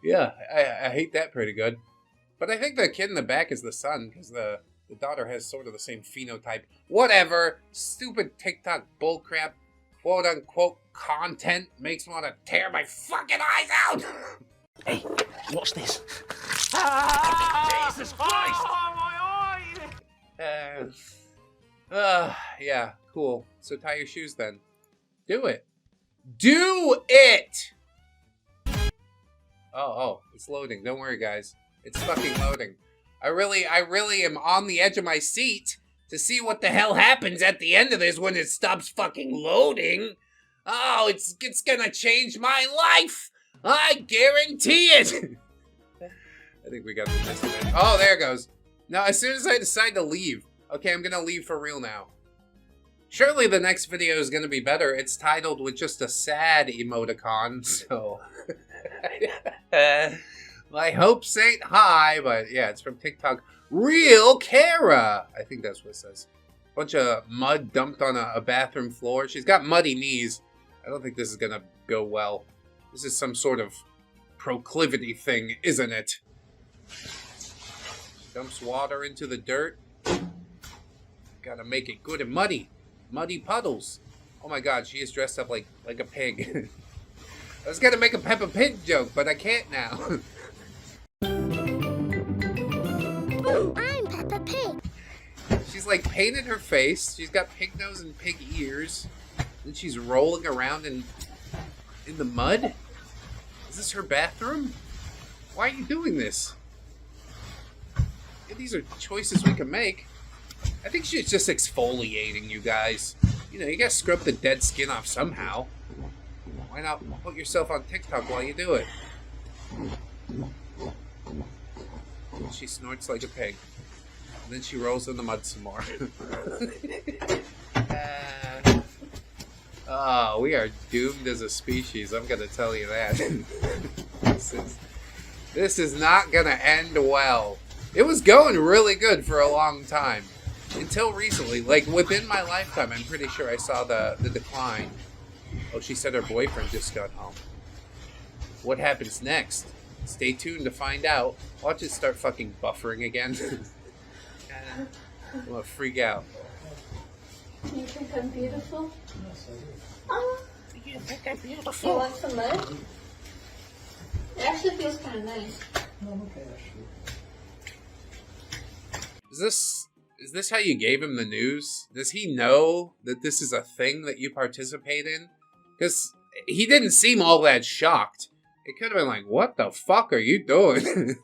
Yeah, I hate that pretty good. But I think the kid in the back is the son, because the daughter has sort of the same phenotype. Whatever. Stupid TikTok bullcrap, quote-unquote content makes me want to tear my fucking eyes out. Hey, watch this. Jesus Christ! Oh, my eye! Yeah, cool. So tie your shoes then. Do it. Do it! Oh, it's loading. Don't worry, guys. It's fucking loading. I really am on the edge of my seat to see what the hell happens at the end of this when it stops fucking loading. Oh, it's gonna change my life! I guarantee it! I think we got the gist of it. Oh, there it goes. No, as soon as I decide to leave. Okay, I'm gonna leave for real now. Surely the next video is gonna be better. It's titled with just a sad emoticon, so... my hopes ain't high, but yeah, it's from TikTok. Real Kara! I think that's what it says. Bunch of mud dumped on a bathroom floor. She's got muddy knees. I don't think this is gonna go well. This is some sort of proclivity thing, isn't it? Dumps water into the dirt. Gotta make it good and muddy. Muddy puddles. Oh my god, she is dressed up like a pig. I was gonna make a Peppa Pig joke, but I can't now. I'm Peppa Pig. She's like painted her face. She's got pig nose and pig ears. And she's rolling around in the mud. Is this her bathroom? Why are you doing this? Yeah, these are choices we can make. I think she's just exfoliating, you guys. You know, you gotta scrub the dead skin off somehow. Why not put yourself on TikTok while you do it? She snorts like a pig. And then she rolls in the mud some more. Oh, we are doomed as a species, I'm gonna tell you that. This is not gonna end well. It was going really good for a long time. Until recently, like within my lifetime, I'm pretty sure I saw the decline. Oh, she said her boyfriend just got home. What happens next? Stay tuned to find out. Watch it start fucking buffering again. I'm gonna freak out. You think I'm beautiful? You think I'm You beautiful? want some mud? It actually feels kind of nice. Is this how you gave him the news? Does he know that this is a thing that you participate in? Because he didn't seem all that shocked. It could have been like, what the fuck are you doing?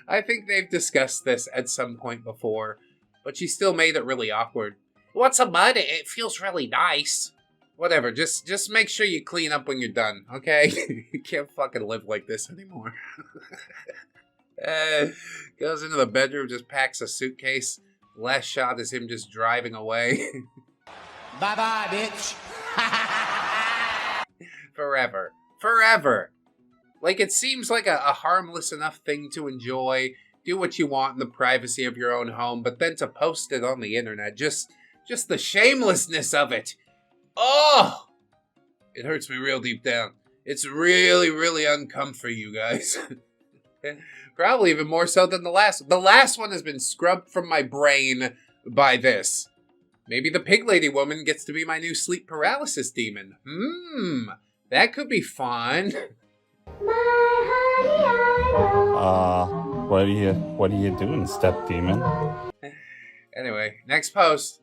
I think they've discussed this at some point before, but she still made it really awkward. What's a mud? It feels really nice. Whatever, just make sure you clean up when you're done, okay? You can't fucking live like this anymore. Goes into the bedroom, just packs a suitcase. Last shot is him just driving away. Bye-bye, bitch. Forever. Forever. Like, it seems like a harmless enough thing to enjoy. Do what you want in the privacy of your own home, but then to post it on the internet, just the shamelessness of it. Oh! It hurts me real deep down. It's really, really uncomfy, you guys. Probably even more so than the last. The last one has been scrubbed from my brain by this. Maybe the pig lady woman gets to be my new sleep paralysis demon. That could be fun. What are you doing, step demon? Anyway, next post.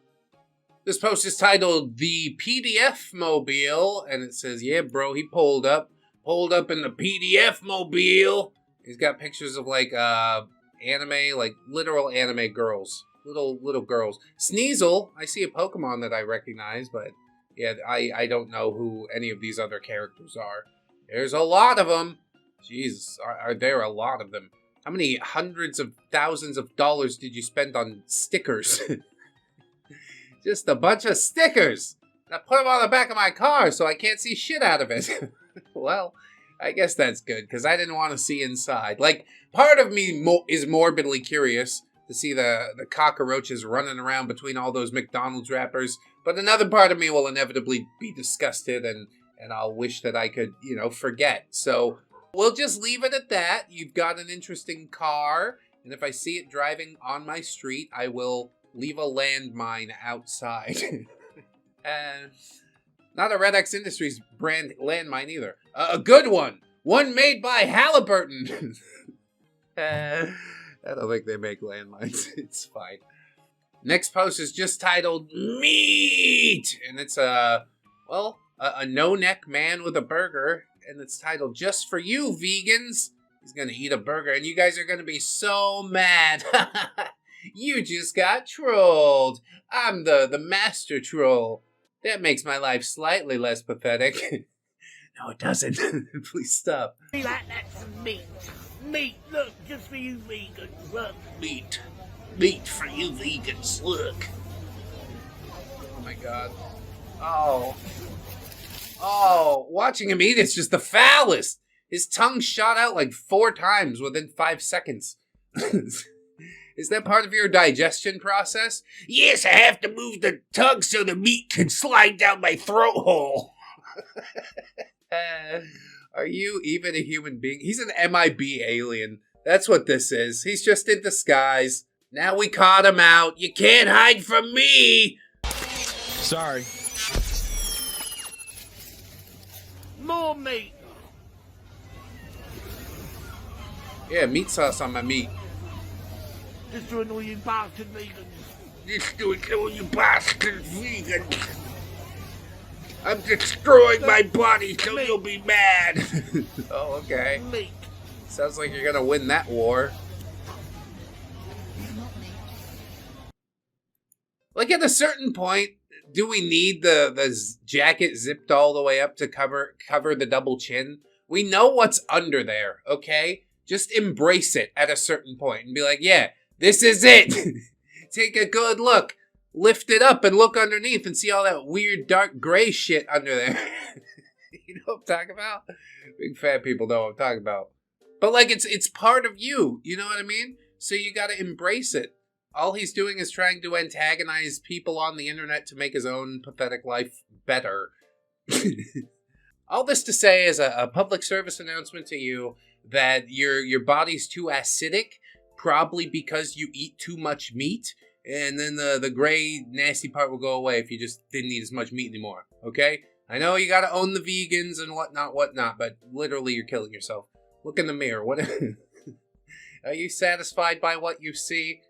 This post is titled The PDF Mobile, and it says, yeah, bro, he pulled up in the PDF Mobile. He's got pictures of like anime, like literal anime girls, little girls. Sneasel, I see a Pokemon that I recognize, but yeah, I don't know who any of these other characters are. There's a lot of them. Jesus, are there a lot of them? How many hundreds of thousands of dollars did you spend on stickers? Just a bunch of stickers. I put them on the back of my car so I can't see shit out of it. Well, I guess that's good, because I didn't want to see inside. Like, part of me is morbidly curious to see the cockroaches running around between all those McDonald's wrappers, but another part of me will inevitably be disgusted, and I'll wish that I could, forget. So, we'll just leave it at that. You've got an interesting car, and if I see it driving on my street, I will leave a landmine outside. Not a ReddX Industries brand landmine either. A good one. One made by Halliburton. I don't think they make landmines. It's fine. Next post is just titled Meat. And it's a no-neck man with a burger. And it's titled Just For You, Vegans. He's going to eat a burger. And you guys are going to be so mad. You just got trolled. I'm the master troll. That makes my life slightly less pathetic. No, it doesn't. Please stop. Be like that some meat. Meat, look, just for you vegans, look. Meat. meat for you vegans. Look. Oh my god. Oh, watching him eat is just the foulest. His tongue shot out like 4 times within 5 seconds. Is that part of your digestion process? Yes, I have to move the tongue so the meat can slide down my throat hole. Are you even a human being? He's an MIB alien. That's what this is. He's just in disguise. Now we caught him out. You can't hide from me. Sorry. More meat. Yeah, meat sauce on my meat. Destroying all you bastard vegans. Destroying all you bastard vegans. I'm destroying my body so you'll be mad. Oh, okay. Meat. Sounds like you're gonna win that war. Like at a certain point, do we need the jacket zipped all the way up to cover the double chin? We know what's under there, okay? Just embrace it at a certain point and be like, yeah, this is it. Take a good look. Lift it up and look underneath and see all that weird dark gray shit under there. You know what I'm talking about? Big fat people know what I'm talking about. But like it's part of you, you know what I mean? So you gotta embrace it. All he's doing is trying to antagonize people on the internet to make his own pathetic life better. All this to say is a public service announcement to you that your body's too acidic, probably because you eat too much meat. And then the gray, nasty part will go away if you just didn't eat as much meat anymore, okay? I know you gotta own the vegans and whatnot, but literally you're killing yourself. Look in the mirror. What? Are you satisfied by what you see?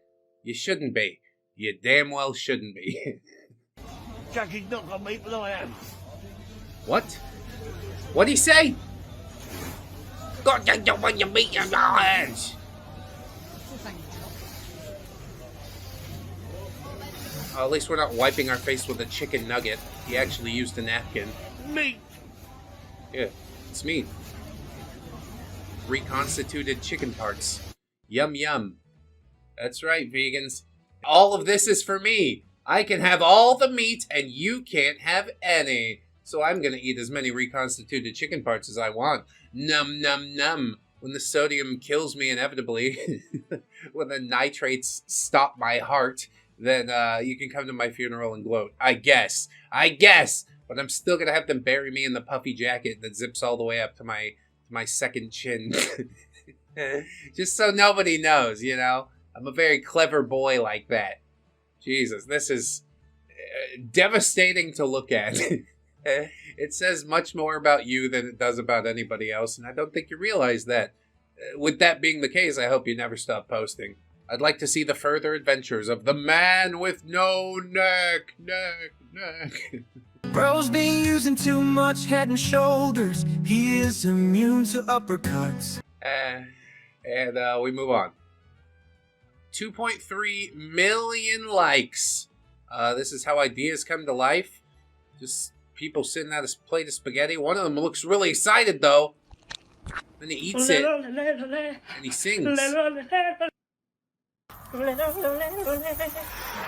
You shouldn't be. You damn well shouldn't be. Jackie's not got meat, but I am. What? What'd he say? God, you don't want your meat in your hands. At least we're not wiping our face with a chicken nugget. He actually used a napkin. Meat! Yeah, it's meat. Reconstituted chicken parts. Yum yum. That's right, vegans. All of this is for me. I can have all the meat and you can't have any. So I'm gonna eat as many reconstituted chicken parts as I want. Num num num. When the sodium kills me inevitably, when the nitrates stop my heart, then you can come to my funeral and gloat. I guess. But I'm still gonna have them bury me in the puffy jacket that zips all the way up to my second chin. Just so nobody knows, you know? I'm a very clever boy like that. Jesus, this is devastating to look at. It says much more about you than it does about anybody else, and I don't think you realize that. With that being the case, I hope you never stop posting. I'd like to see the further adventures of the man with no neck. Bro's been using too much head and shoulders. He is immune to uppercuts. And we move on. 2.3 million likes. This is how ideas come to life. Just people sitting at a plate of spaghetti. One of them looks really excited, though. Then he eats it. And he sings.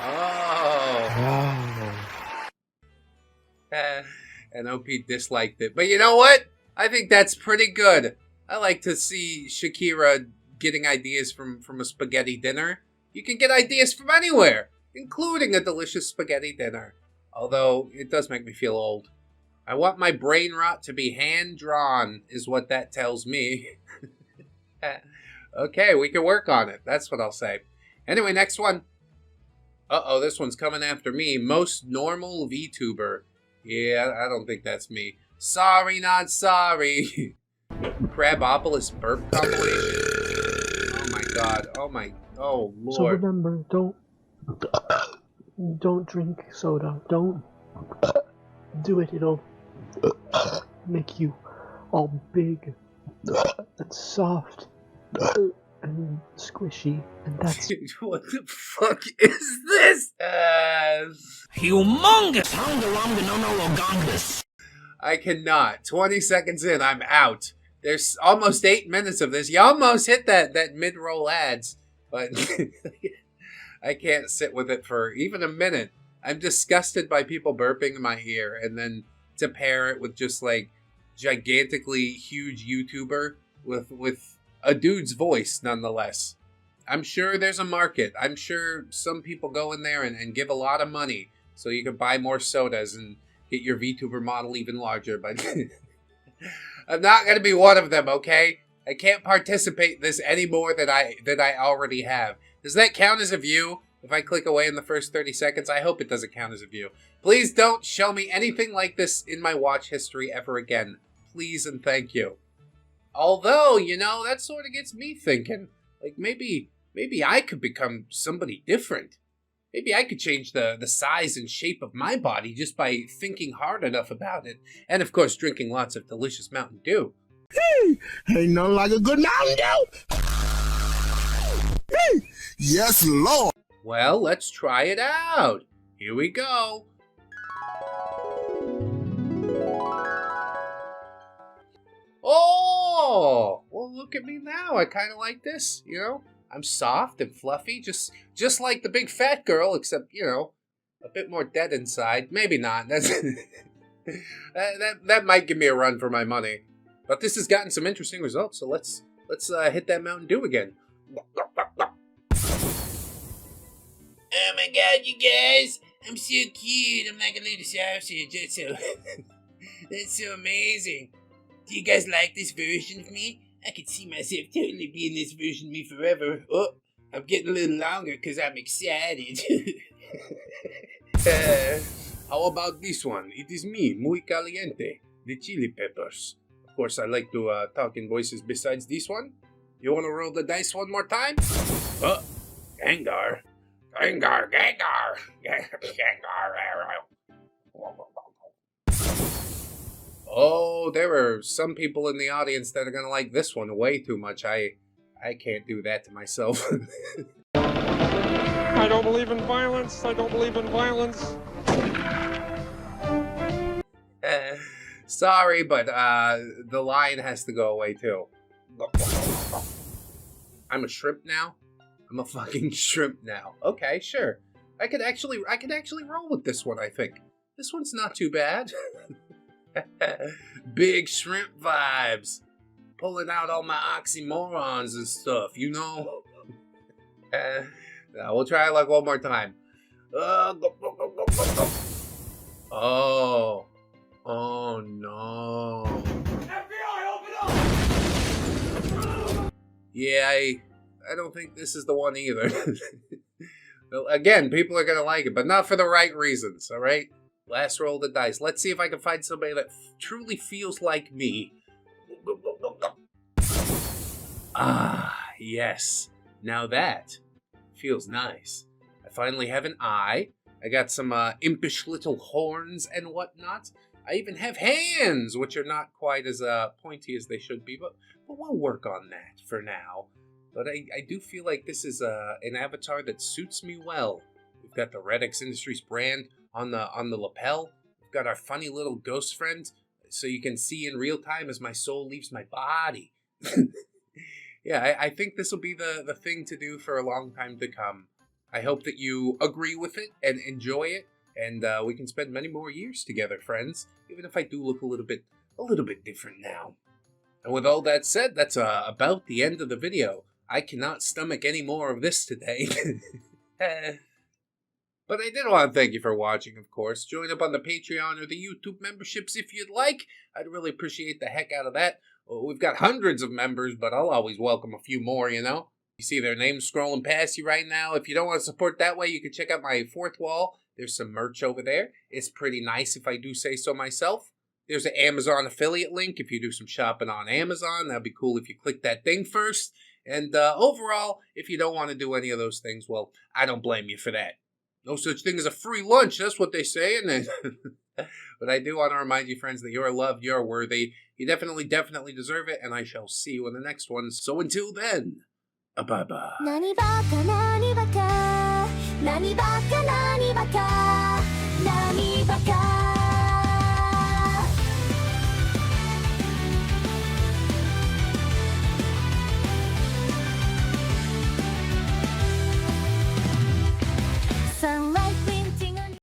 Oh. And OP disliked it. But you know what? I think that's pretty good. I like to see Shakira getting ideas from a spaghetti dinner. You can get ideas from anywhere, including a delicious spaghetti dinner. Although, it does make me feel old. I want my brain rot to be hand-drawn, is what that tells me. Okay, we can work on it. That's what I'll say. Anyway, next one. Uh-oh, this one's coming after me. Most normal VTuber. Yeah, I don't think that's me. Sorry, not sorry. Crabopolis burp compilation. Oh my god. Oh lord. So remember, don't drink soda. Don't do it. It'll make you all big and soft and squishy, and that's... What the fuck is this? Humongous! I cannot. 20 seconds in, I'm out. There's almost 8 minutes of this. You almost hit that mid-roll ads. But I can't sit with it for even a minute. I'm disgusted by people burping in my ear, and then to pair it with just like gigantically huge YouTuber with a dude's voice nonetheless. I'm sure there's a market. I'm sure some people go in there and give a lot of money so you can buy more sodas and get your VTuber model even larger, but I'm not going to be one of them, okay? I can't participate this any more than I already have. Does that count as a view? If I click away in the first 30 seconds, I hope it doesn't count as a view. Please don't show me anything like this in my watch history ever again. Please and thank you. Although, you know, that sort of gets me thinking. Like, maybe I could become somebody different. Maybe I could change the size and shape of my body just by thinking hard enough about it. And, of course, drinking lots of delicious Mountain Dew. Hey, ain't nothing like a good Mountain Dew. Hey, yes, Lord. Well, let's try it out. Here we go. Oh, well, look at me now. I kind of like this, you know? I'm soft and fluffy, just like the big fat girl, except, you know, a bit more dead inside. Maybe not. That's that might give me a run for my money. But this has gotten some interesting results, so let's hit that Mountain Dew again. Oh my god, you guys! I'm so cute. I'm like a little sausage. That's so amazing. Do you guys like this version of me? I could see myself totally being this version of me forever. Oh, I'm getting a little longer because I'm excited. How about this one? It is me, muy caliente, the chili peppers. Of course, I like to talk in voices besides this one. You want to roll the dice one more time? Oh, Gengar. Gengar, Gengar. Oh, there are some people in the audience that are going to like this one way too much. I can't do that to myself. I don't believe in violence. I don't believe in violence. Sorry, but the lion has to go away too. I'm a shrimp now? I'm a fucking shrimp now. Okay, sure. I could actually roll with this one, I think. This one's not too bad. Big shrimp vibes. Pulling out all my oxymorons and stuff, you know? We'll try it like one more time. Oh. Oh no. FBI, open up! Yeah, I don't think this is the one either. Well, again, people are gonna like it, but not for the right reasons, alright? Last roll of the dice. Let's see if I can find somebody that truly feels like me. Ah, yes. Now that feels nice. I finally have an eye. I got some impish little horns and whatnot. I even have hands, which are not quite as pointy as they should be, but we'll work on that for now. But I do feel like this is an avatar that suits me well. We've got the ReddX Industries brand on the lapel. We've got our funny little ghost friend, so you can see in real time as my soul leaves my body. Yeah, I think this will be the thing to do for a long time to come. I hope that you agree with it and enjoy it, and we can spend many more years together, friends, even if I do look a little bit different now. And with all that said, that's about the end of the video. I cannot stomach any more of this today. But I did want to thank you for watching, of course. Join up on the Patreon or the YouTube memberships if you'd like. I'd really appreciate the heck out of that. Well, we've got hundreds of members, but I'll always welcome a few more, you know? You see their names scrolling past you right now. If you don't want to support that way, you can check out my fourth wall. There's some merch over there. It's pretty nice if I do say so myself. There's an Amazon affiliate link if you do some shopping on Amazon. That'd be cool if you click that thing first. And overall, if you don't want to do any of those things, well, I don't blame you for that. No such thing as a free lunch, that's what they say. And but I do want to remind you, friends, that you're loved, you're worthy. You definitely deserve it, and I shall see you in the next one. So until then, bye-bye.